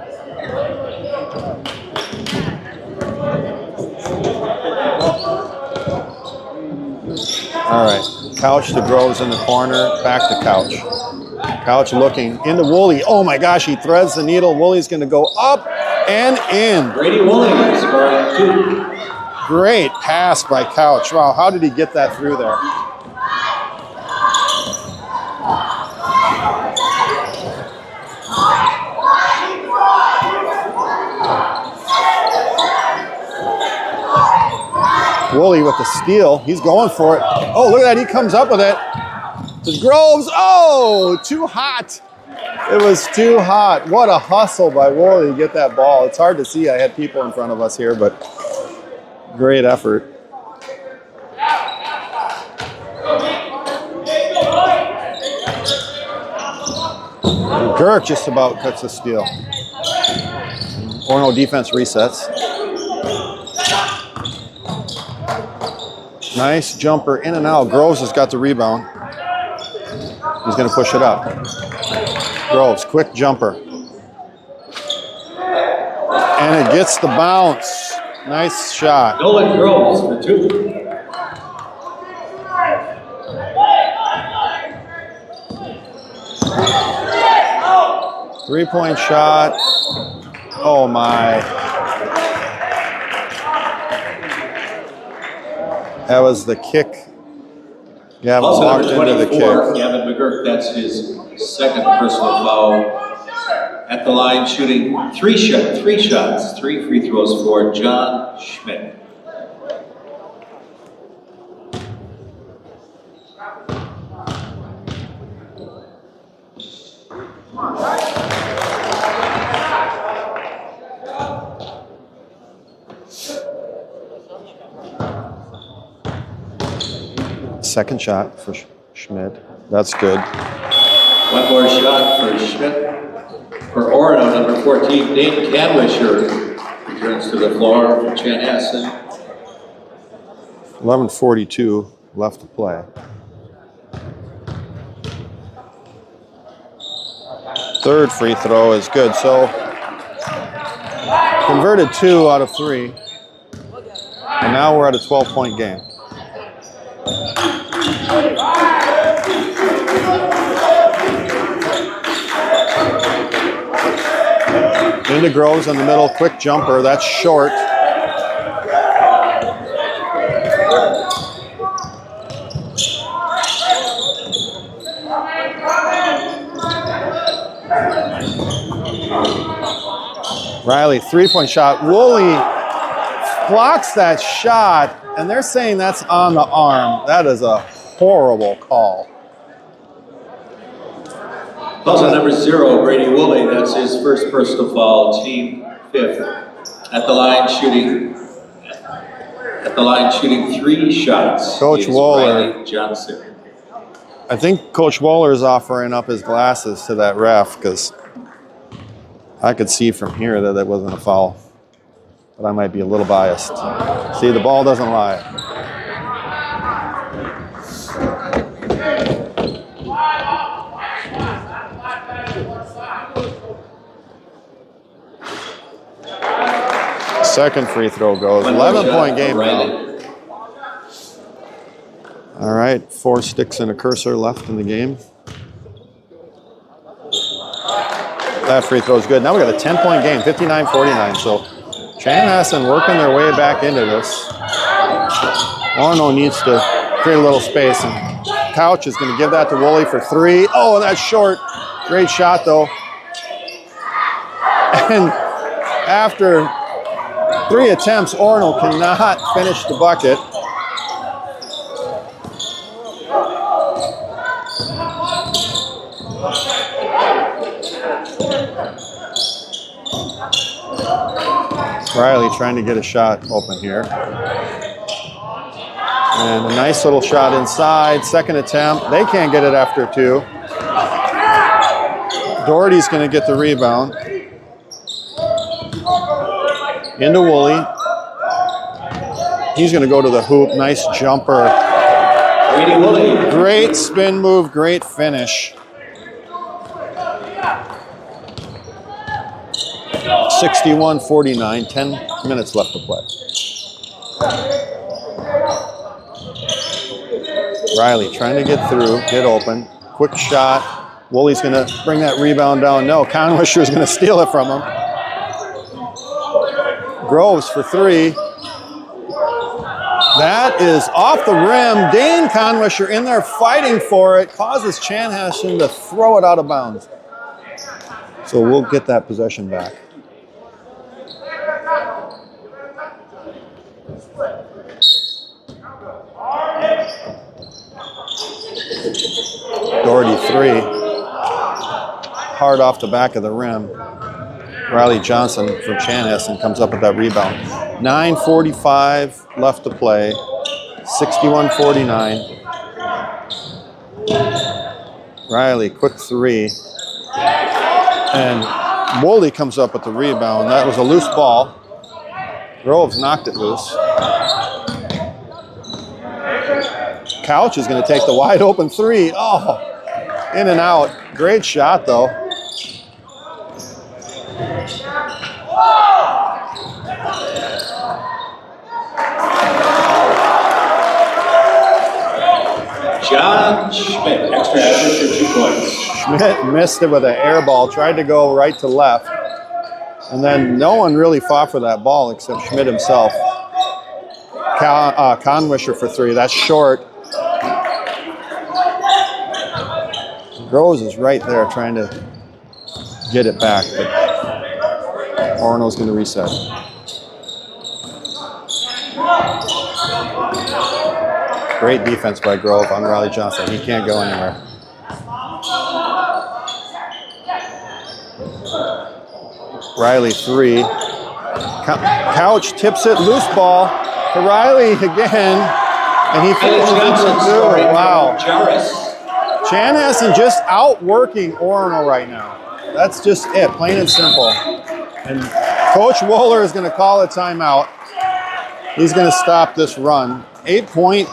All right, Couch to Groves in the corner, back to Couch. Couch looking into Woolley. Oh my gosh, he threads the needle. Woolley's going to go up and in. Brady Woolley scoring 2. Great pass by Couch. Wow, how did he get that through there? Woolley with the steal. He's going for it. Oh, look at that. He comes up with it. To Groves. Oh, too hot. It was too hot. What a hustle by Woolley to get that ball. It's hard to see. I had people in front of us here, but great effort. Girk just about cuts the steal. Orono defense resets. Nice jumper in and out. Groves has got the rebound. He's going to push it up. Groves, quick jumper. And it gets the bounce. Nice shot. Nolan Groves for 2. Three-point shot. Oh my. That was the kick. Gavin Also walked number into the 24, kick. Gavin McGurk, that's his second personal foul. At the line shooting 3 shots, 3 free throws for John Schmidt. Second shot for Schmidt. That's good. One more shot for Schmidt. For Orono, number 14, Dane Cadwisher returns to the floor for Chanhassen. 11:42 left to play. Third free throw is good. So converted 2 out of 3. And now we're at a 12-point game. Into Groves in the middle, quick jumper, that's short. Riley, three-point shot. Woolley blocks that shot, and they're saying that's on the arm. That is a horrible call. Also number 0, Brady Woolley, that's his first personal foul, team 5th. At the line shooting 3 shots. Coach Waller. Riley Johnson. I think Coach Waller is offering up his glasses to that ref because I could see from here that it wasn't a foul. But I might be a little biased. See, the ball doesn't lie. Second free throw goes. 11-point game now. All right, 4 sticks and a cursor left in the game. That free throw is good. Now we got a 10-point game, 59-49. So Chanhassen working their way back into this. Orono needs to create a little space, and Couch is going to give that to Woolley for 3. Oh, and that's short. Great shot, though. And after 3 attempts, Orono cannot finish the bucket. Riley trying to get a shot open here. And a nice little shot inside. Second attempt. They can't get it after 2. Doherty's going to get the rebound. Into Woolley. He's going to go to the hoop. Nice jumper. Great spin move, great finish. 61-49, 10 minutes left to play. Riley trying to get through, get open. Quick shot. Woolley's going to bring that rebound down. No, Conwisher's going to steal it from him. Groves for three. That is off the rim. Dane Conwisher in there fighting for it. Causes Chanhassen to throw it out of bounds. So we'll get that possession back. Doherty three. Hard off the back of the rim. Riley Johnson from Chanhassen comes up with that rebound. 9:45 left to play. 61-49. Riley, quick three. And Woolley comes up with the rebound. That was a loose ball. Groves knocked it loose. Couch is going to take the wide open three. Oh, in and out. Great shot, though. John Schmidt, extra effort for 2 points. Schmidt missed it with an air ball, tried to go right to left. And then no one really fought for that ball except Schmidt himself. Conwisher for three, that's short. Groves is right there trying to get it back, but Orono's going to reset. Great defense by Grove on Riley Johnson. He can't go anywhere. Riley three. Couch tips it, loose ball to Riley again, and he finishes it for two. Wow. Chanhassen just outworking Orono right now. That's just it, plain and simple. And Coach Wohler is going to call a timeout. He's going to stop this run. 8-point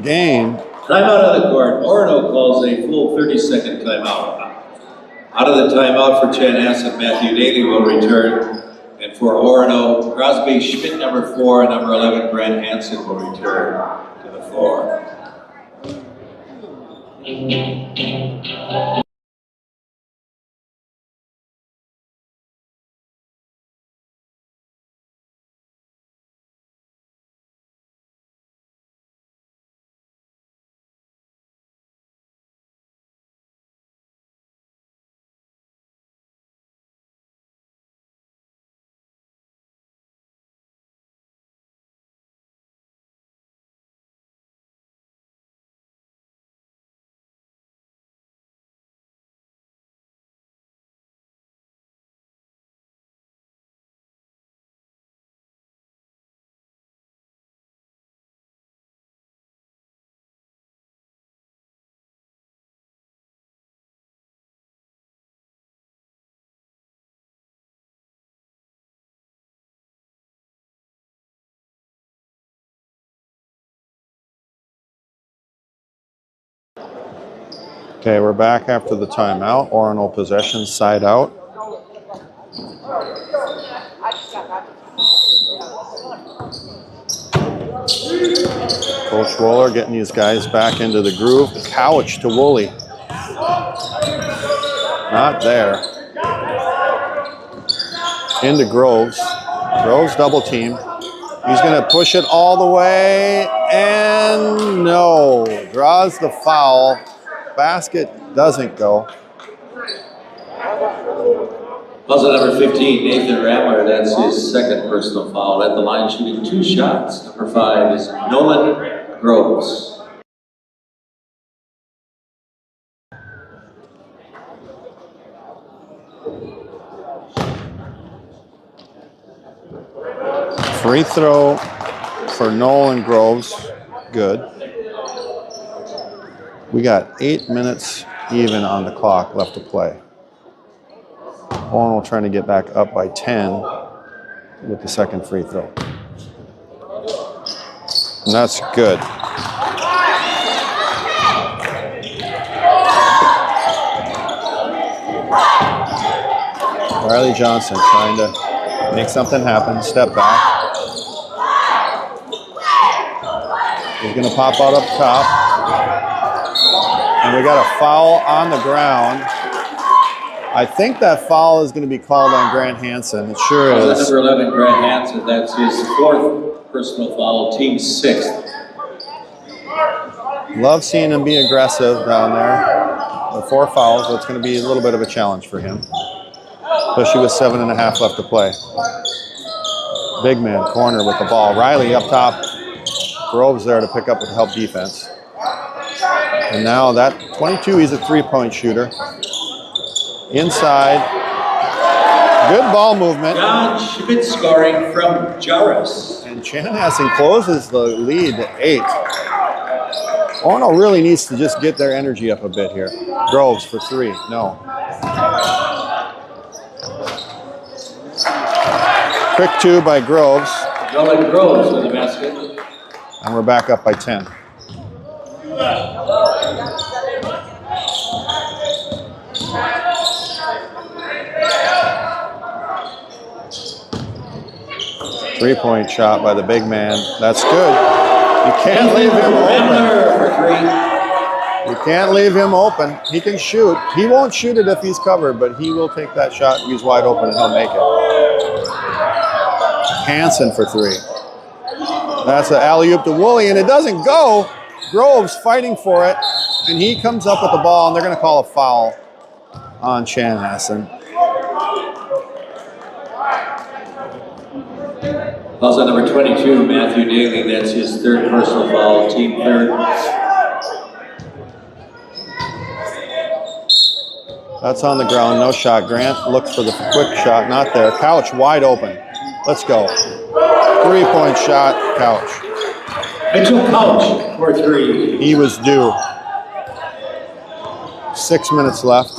game. Timeout on the court. Orono calls a full 30-second timeout. Out of the timeout for Chanhassen, Matthew Daly will return. And for Orono, Crosby Schmidt, number 4, and number 11, Grant Hansen will return to the floor. Okay, we're back after the timeout. Orono possession, side out. Coach Wohler getting these guys back into the groove. Couch to Woolley. Not there. Into Groves. Groves double team. He's going to push it all the way, and no. Draws the foul. Basket doesn't go. Puzzle number 15, Nathan Ramler. That's his second personal foul. At the line shooting 2 shots. Number 5 is Nolan Groves. Free throw for Nolan Groves. Good. We got 8 minutes even on the clock left to play. Orono trying to get back up by 10 with the second free throw. And that's good. Riley Johnson trying to make something happen. Step back. He's going to pop out up top. And we got a foul on the ground. I think that foul is going to be called on Grant Hansen. It sure is. Number 11, Grant Hansen. That's his 4th personal foul, team 6th. Love seeing him be aggressive down there. The 4 fouls, so it's going to be a little bit of a challenge for him. Especially with 7.5 left to play. Big man corner with the ball. Riley up top. Groves there to pick up with help defense. And now that 22, he's a 3-point shooter. Inside. Good ball movement. John Schmidt scoring from Jairus. And Chanhassen closes the lead to 8. Orono really needs to just get their energy up a bit here. Groves for 3. No. Quick 2 by Groves. Nolan Groves with the basket. And we're back up by 10. Three-point shot by the big man. That's good. You can't leave him open. You can't leave him open. He can shoot. He won't shoot it if he's covered, but he will take that shot if he's wide open and he'll make it. Hansen for 3. That's an alley-oop to Woolley, and it doesn't go. Groves fighting for it, and he comes up with the ball, and they're going to call a foul on Chanhassen. Fouls on number 22, Matthew Daly. That's his 3rd personal foul, team 3rd. That's on the ground, no shot. Grant looks for the quick shot, not there. Couch wide open. Let's go. 3-point shot, Couch. Mitchell Couch for 3. He was due. 6 minutes left.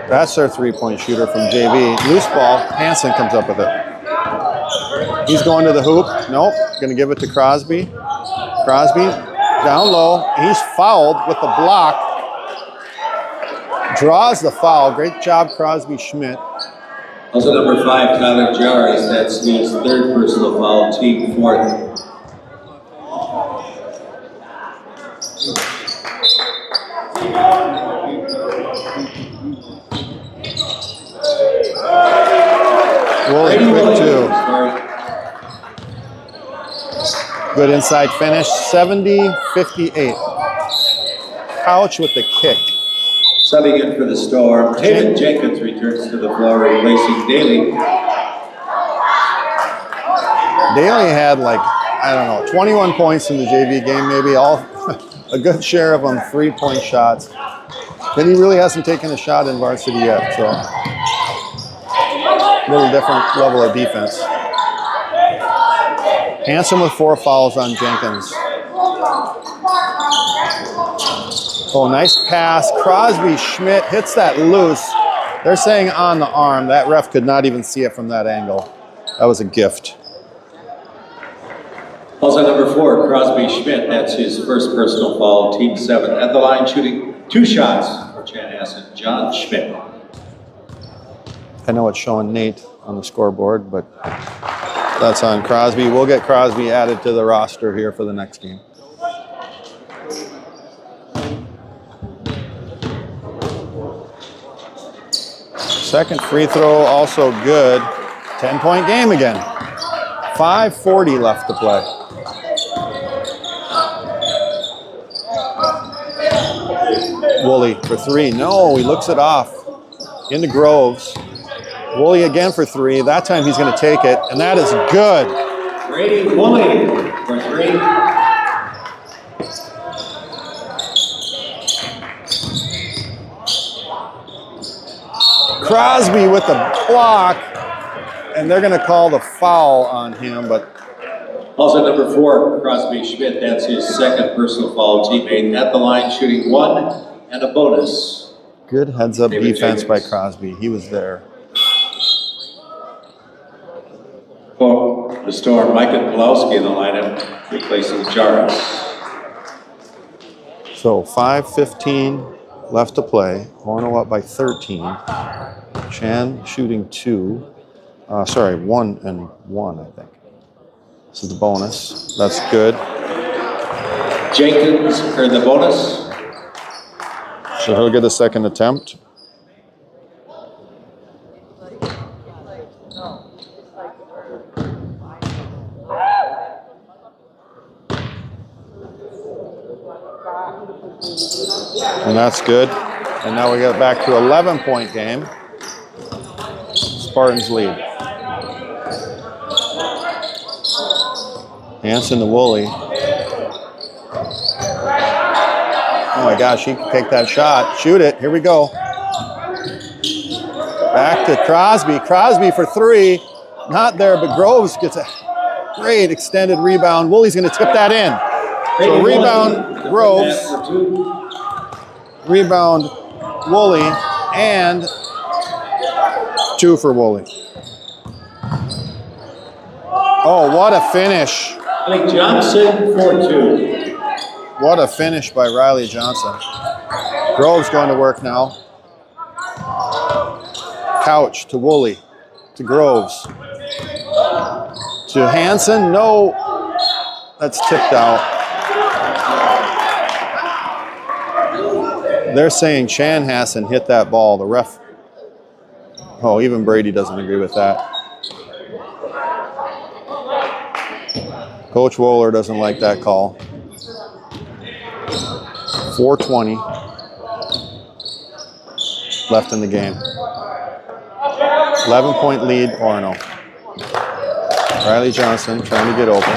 That's their 3-point shooter from JV. Loose ball, Hansen comes up with it. He's going to the hoop. Nope, gonna give it to Crosby. Crosby, down low. He's fouled with the block. Draws the foul. Great job, Crosby Schmidt. Also number 5, Tyler Jairus. That's his 3rd personal foul, team 4th. Woolley, quick 2. Good inside finish, 70-58. Couch with the kick. Subbing in for the Storm, David Jenkins returns to the floor, replacing Daly. Daly had 21 points in the JV game, maybe a good share of them 3-point shots. Then he really hasn't taken a shot in varsity yet, so a little different level of defense. Hansen with 4 fouls on Jenkins. Oh, nice pass. Crosby Schmidt hits that loose. They're saying on the arm. That ref could not even see it from that angle. That was a gift. Also number 4, Crosby Schmidt. That's his 1st personal foul, team 7. At the line shooting 2 shots for Chanhassen, John Schmidt. I know it's showing Nate on the scoreboard, but that's on Crosby. We'll get Crosby added to the roster here for the next game. Second free throw, also good. 10-point game again. 5:40 left to play. Woolley for 3. No, he looks it off. Into Groves. Woolley again for 3. That time he's going to take it, and that is good. Brady Woolley for 3. Crosby with the block, and they're going to call the foul on him, but also number 4, Crosby Schmidt. That's his 2nd personal foul, teammate. At the line shooting 1 and a bonus. good heads-up David defense by Jenkins. Crosby. He was there. For the Storm, Micah Pulowski in the lineup, replacing Jarvis. So 5:15 left to play. Orono up by 13. Chan shooting 2. Sorry, 1 and 1, I think. This is the bonus. That's good. Jenkins earned the bonus. So he'll get a second attempt. And that's good. And now we get back to 11-point game. Spartans lead. Hansen to Woolley. Oh my gosh, he can take that shot. Shoot it. Here we go. Back to Crosby. Crosby for 3. Not there, but Groves gets a great extended rebound. Woolley's going to tip that in. So rebound Groves. Rebound Woolley. And 2 for Woolley. Oh, what a finish. Riley Johnson for 2. What a finish by Riley Johnson. Groves going to work now. Couch to Woolley. To Groves. To Hansen. No. That's tipped out. They're saying Chanhassen hit that ball. The ref. Oh, even Brady doesn't agree with that. Coach Wohler doesn't like that call. 4:20 left in the game. 11-point lead, Orono. Riley Johnson trying to get open.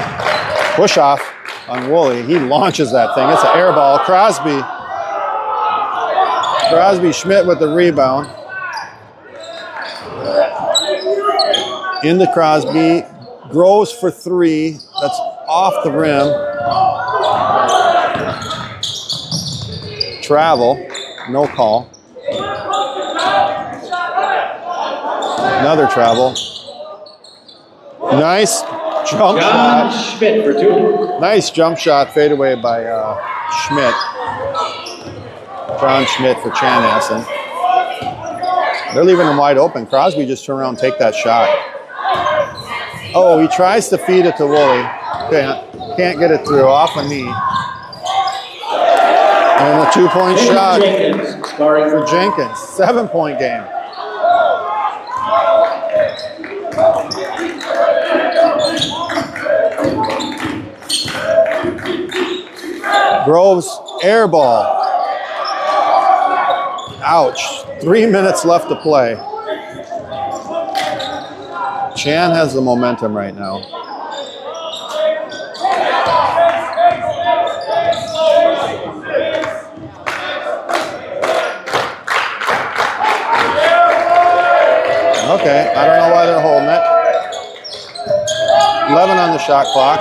Push off on Woolley. He launches that thing. It's an air ball. Crosby Schmidt with the rebound. Into Crosby. Groves for 3. That's off the rim. Travel. No call. Another travel. Nice jump shot. Schmidt for 2. Nice jump shot. Fadeaway by Schmidt. John Schmidt for Chanhassen. They're leaving him wide open. Crosby just turn around and take that shot. Oh, he tries to feed it to Woolley. Can't get it through. Off a knee. And a 2-point shot for Jenkins. 7-point game. Groves air ball. Ouch. 3 minutes left to play. Chan has the momentum right now. Okay, I don't know why they're holding it. 11 on the shot clock.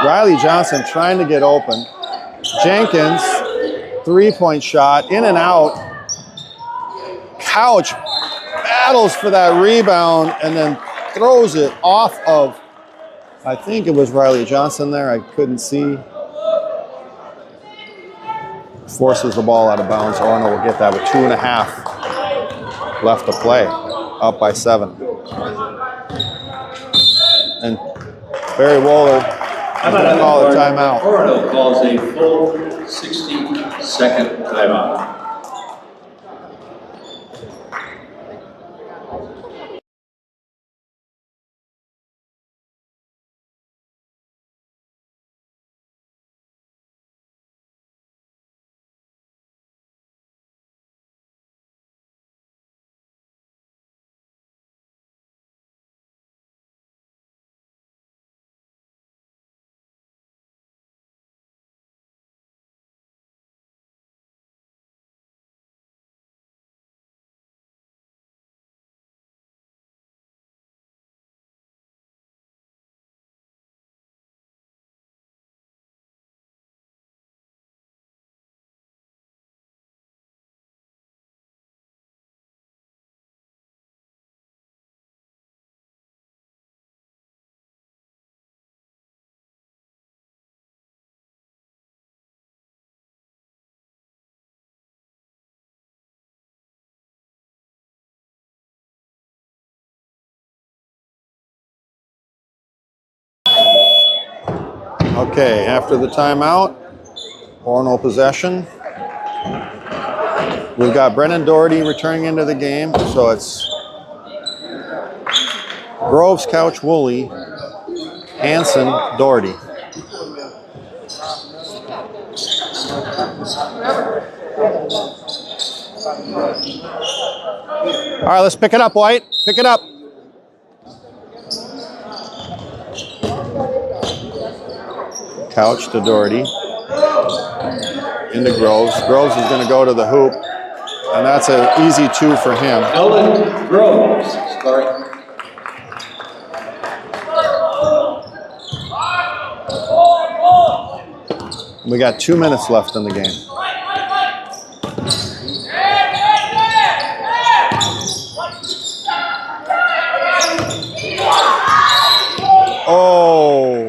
Riley Johnson trying to get open. Jenkins, 3-point shot, in and out. Couch battles for that rebound and then throws it off of, I think it was Riley Johnson there. I couldn't see. Forces the ball out of bounds. Orono will get that with 2.5 left to play. Up by 7. And Barry Wohler is going to call a timeout. Orono calls a full 60-second timeout. Okay, after the timeout, Orono possession. We've got Brennan Doherty returning into the game, so it's Groves, Couch, Woolley, Hansen, Doherty. All right, let's pick it up, White. Pick it up. Couch to Doherty. Into Groves. Groves is going to go to the hoop, and that's an easy 2 for him. Nolan Groves, sorry. We got 2 minutes left in the game. Oh.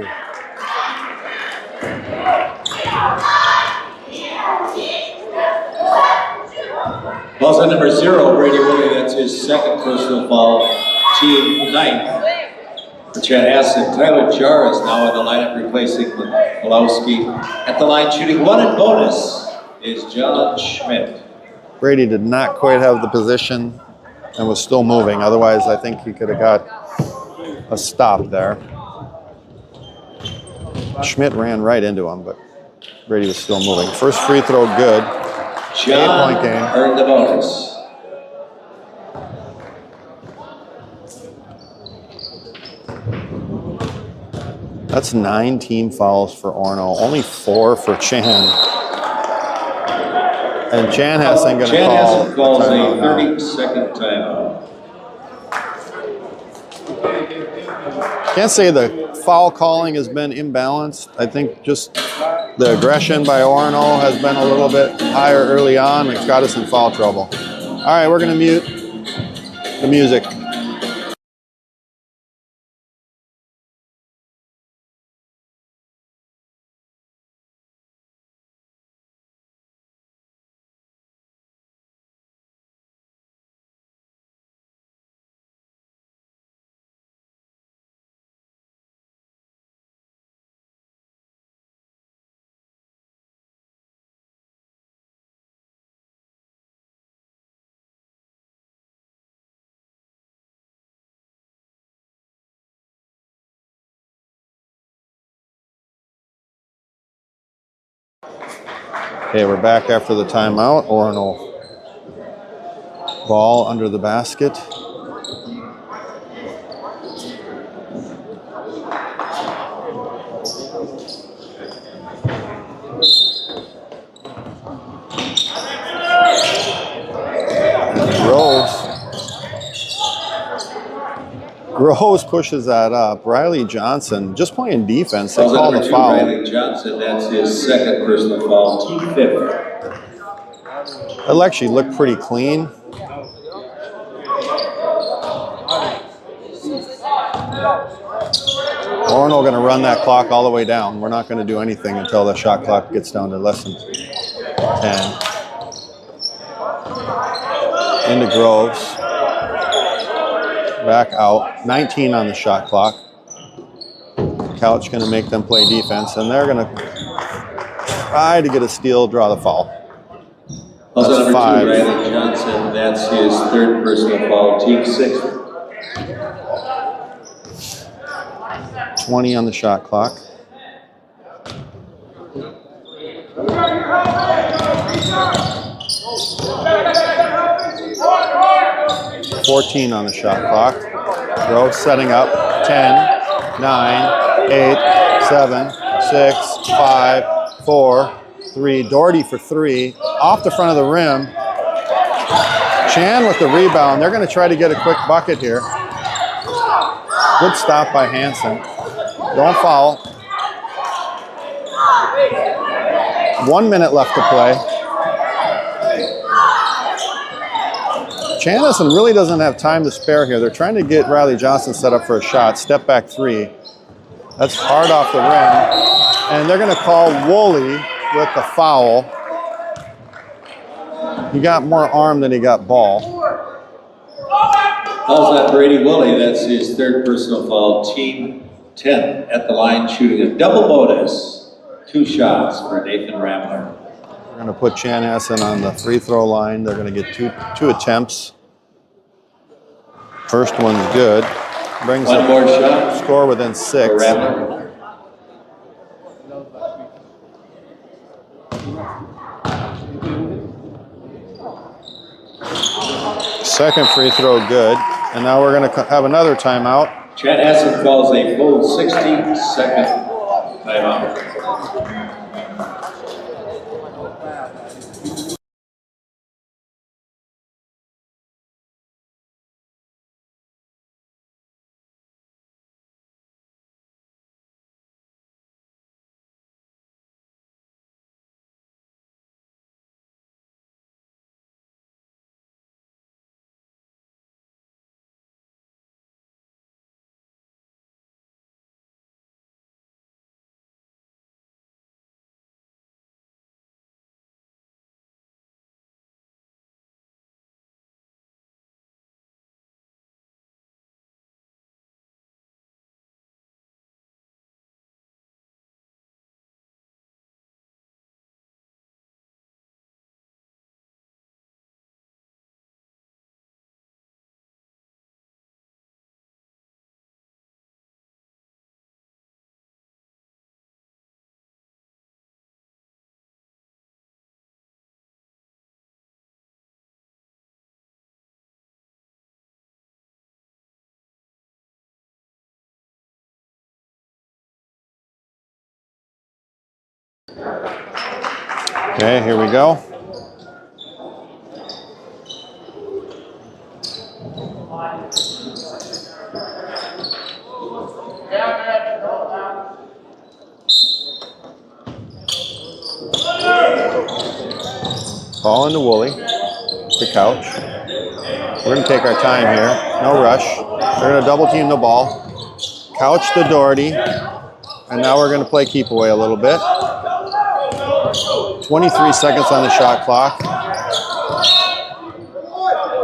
Ball's on number 0, Brady Willie. That's his second personal foul, team 9. For Chanhassen, Tyler Jarr is now in the lineup replacing Malowski. At the line shooting 1 and bonus is John Schmidt. Brady did not quite have the position and was still moving. Otherwise, I think he could have got a stop there. Schmidt ran right into him, but Brady was still moving. First free throw good. John 8-point game. earned the bonus. That's 9 team fouls for Orono, only 4 for Chan. And Chanhassen going to call calls a timeout now. 30-second timeout. Can't say the foul calling has been imbalanced. I think just the aggression by Orono has been a little bit higher early on. It's got us in foul trouble. All right, we're going to mute the music. Okay, we're back after the timeout. Orono ball under the basket. Groves pushes that up. Riley Johnson just playing defense. They call the foul. Riley Johnson, that's his second personal foul, team 5th. It'll actually look pretty clean. Orono going to run that clock all the way down. We're not going to do anything until the shot clock gets down to less than 10. Into Groves. Back out. 19 on the shot clock. Couch going to make them play defense, and they're going to try to get a steal, draw the foul. That's 5. Riley Johnson, that's his third personal foul, team 6th. 20 on the shot clock. $14 on the shot clock. Groves setting up. 10, 9, 8, 7, 6, 5, 4, 3. Doherty for 3. Off the front of the rim. Chan with the rebound. They're going to try to get a quick bucket here. Good stop by Hansen. Don't foul. 1 minute left to play. Chanhassen really doesn't have time to spare here. They're trying to get Riley Johnson set up for a shot. Step back 3. That's hard off the rim. And they're going to call Woolley with the foul. He got more arm than he got ball. How's that, Brady Woolley? That's his third personal foul, team 10 at the line, shooting a double bonus. 2 shots for Nathan Ramler. We're going to put Chanhassen on the free throw line. They're going to get two attempts. First one's good. Brings One up more shot. Score within For 6. Ramler. Second free throw good. And now we're going to have another timeout. Chanhassen calls a full 60-second timeout. Okay, here we go. Ball into Woolley, to Couch. We're going to take our time here. No rush. We're going to double team the ball. Couch to Doherty. And now we're going to play keep away a little bit. 23 seconds on the shot clock.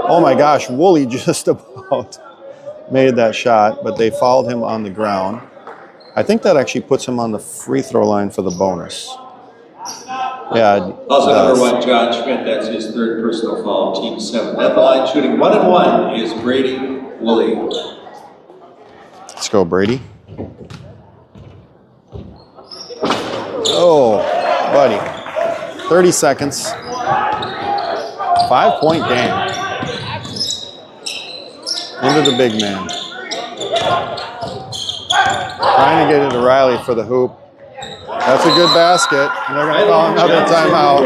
Oh my gosh, Woolley just about made that shot, but they fouled him on the ground. I think that actually puts him on the free throw line for the bonus. Yeah, Also number 1, John Schmidt, that's his 3rd personal foul, team 7. At the line, shooting 1-1 is Brady Woolley. Let's go, Brady. Oh, buddy. 30 seconds. 5-point game. Into the big man. Trying to get into Riley for the hoop. That's a good basket. And they're going to call another timeout.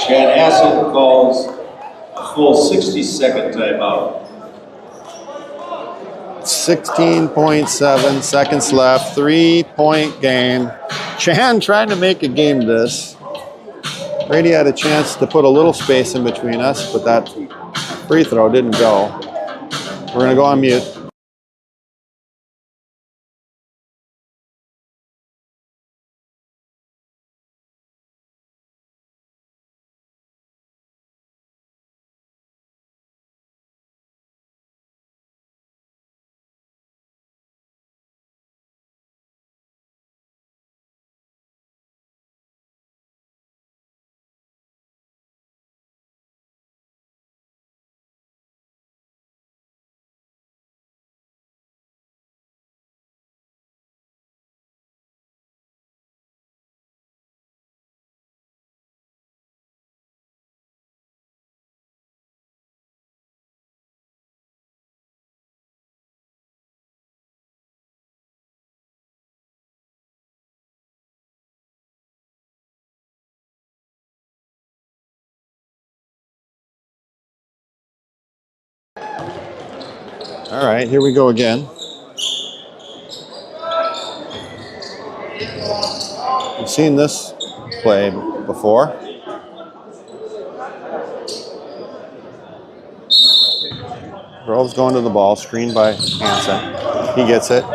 Chanhassen calls a full 60-second timeout. 16.7 seconds left. 3-point game. Chan trying to make a game this. Brady had a chance to put a little space in between us, but that free throw didn't go. We're going to go on mute. All right, here we go again. We've seen this play before. Grove's going to the ball, screened by Hansen. He gets it,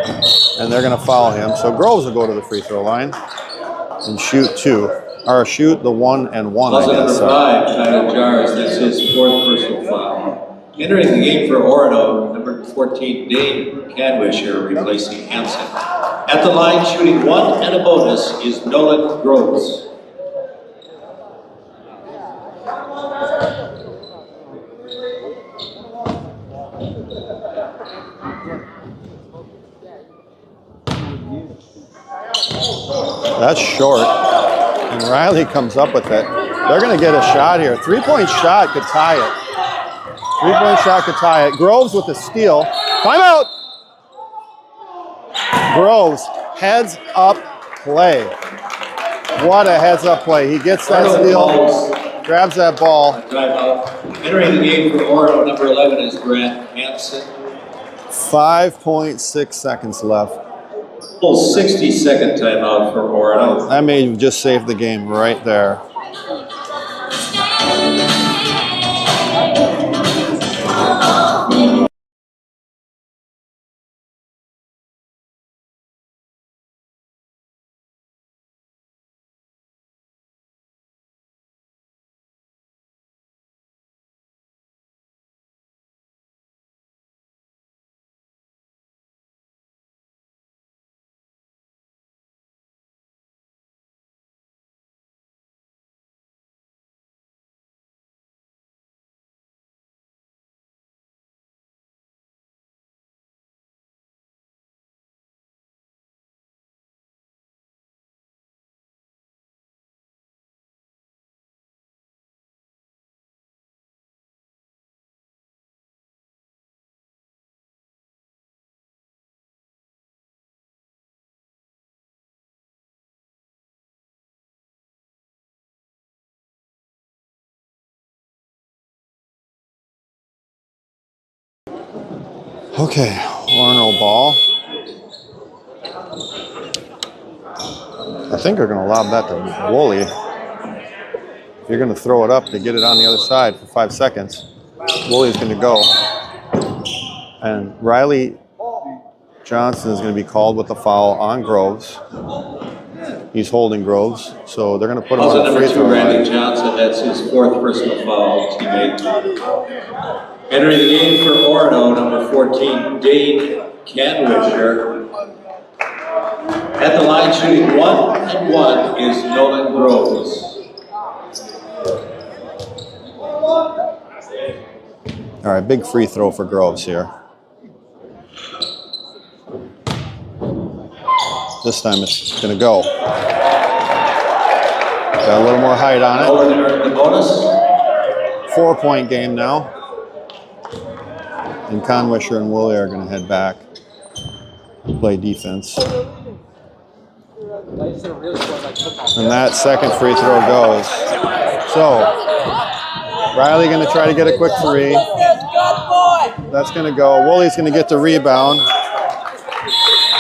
and they're going to foul him. So Groves will go to the free throw line and shoot 2. Or shoot the 1 and 1, I guess. Number 5, Tyler Jars, that's his 4th personal foul. Entering the game for Orono, number 14, Dane Canwisher, replacing Hansen. At the line, shooting 1 and a bonus, is Nolan Groves. That's short. And Riley comes up with it. They're going to get a shot here. 3-point shot could tie it. 3-point shot could tie it. Groves with the steal. Timeout! Groves, heads up play. What a heads up play. He gets that steal, grabs that ball. Timeout. Entering the game for Orono, number 11 is Grant Hansen. 5.6 seconds left. Full 60-second timeout for Orono. That may have just saved the game right there. Okay, Orono ball. I think they're going to lob that to Woolley. If you're going to throw it up to get it on the other side for 5 seconds, Woolley's going to go. And Riley Johnson is going to be called with the foul on Groves. He's holding Groves, so they're going to put him on the free throw line. Randy Johnson, that's his 4th personal foul, teammate. Entering the game for Orono, number 14, Dane Canwisher. At the line, shooting 1 and 1 is Nolan Groves. All right, big free throw for Groves here. This time it's going to go. Got a little more height on it. Nolan earned the bonus. 4-point game now. And Canwisher and Woolley are going to head back, play defense. And that second free throw goes. So, Riley going to try to get a quick three. That's going to go. Woolley's going to get the rebound.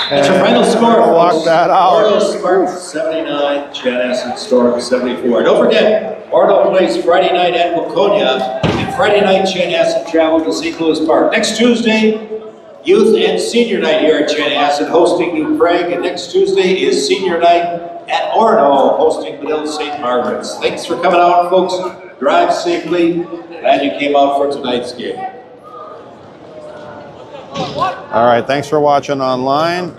That's your final score. Walk that out. Orono Spartans 79, Chanhassen Storm 74. Don't forget, Orono plays Friday night at Waconia, and Friday night Chanhassen travel to St. Louis Park. Next Tuesday, Youth and Senior Night here at Chanhassen hosting New Prague, and next Tuesday is Senior Night at Orono hosting Medill St. Margaret's. Thanks for coming out, folks. Drive safely. Glad you came out for tonight's game. All right, thanks for watching online.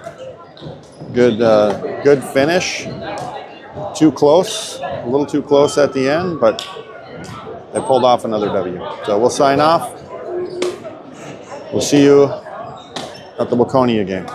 Good finish. Too close, a little too close at the end, but they pulled off another W. So we'll sign off. We'll see you at the Waconia game.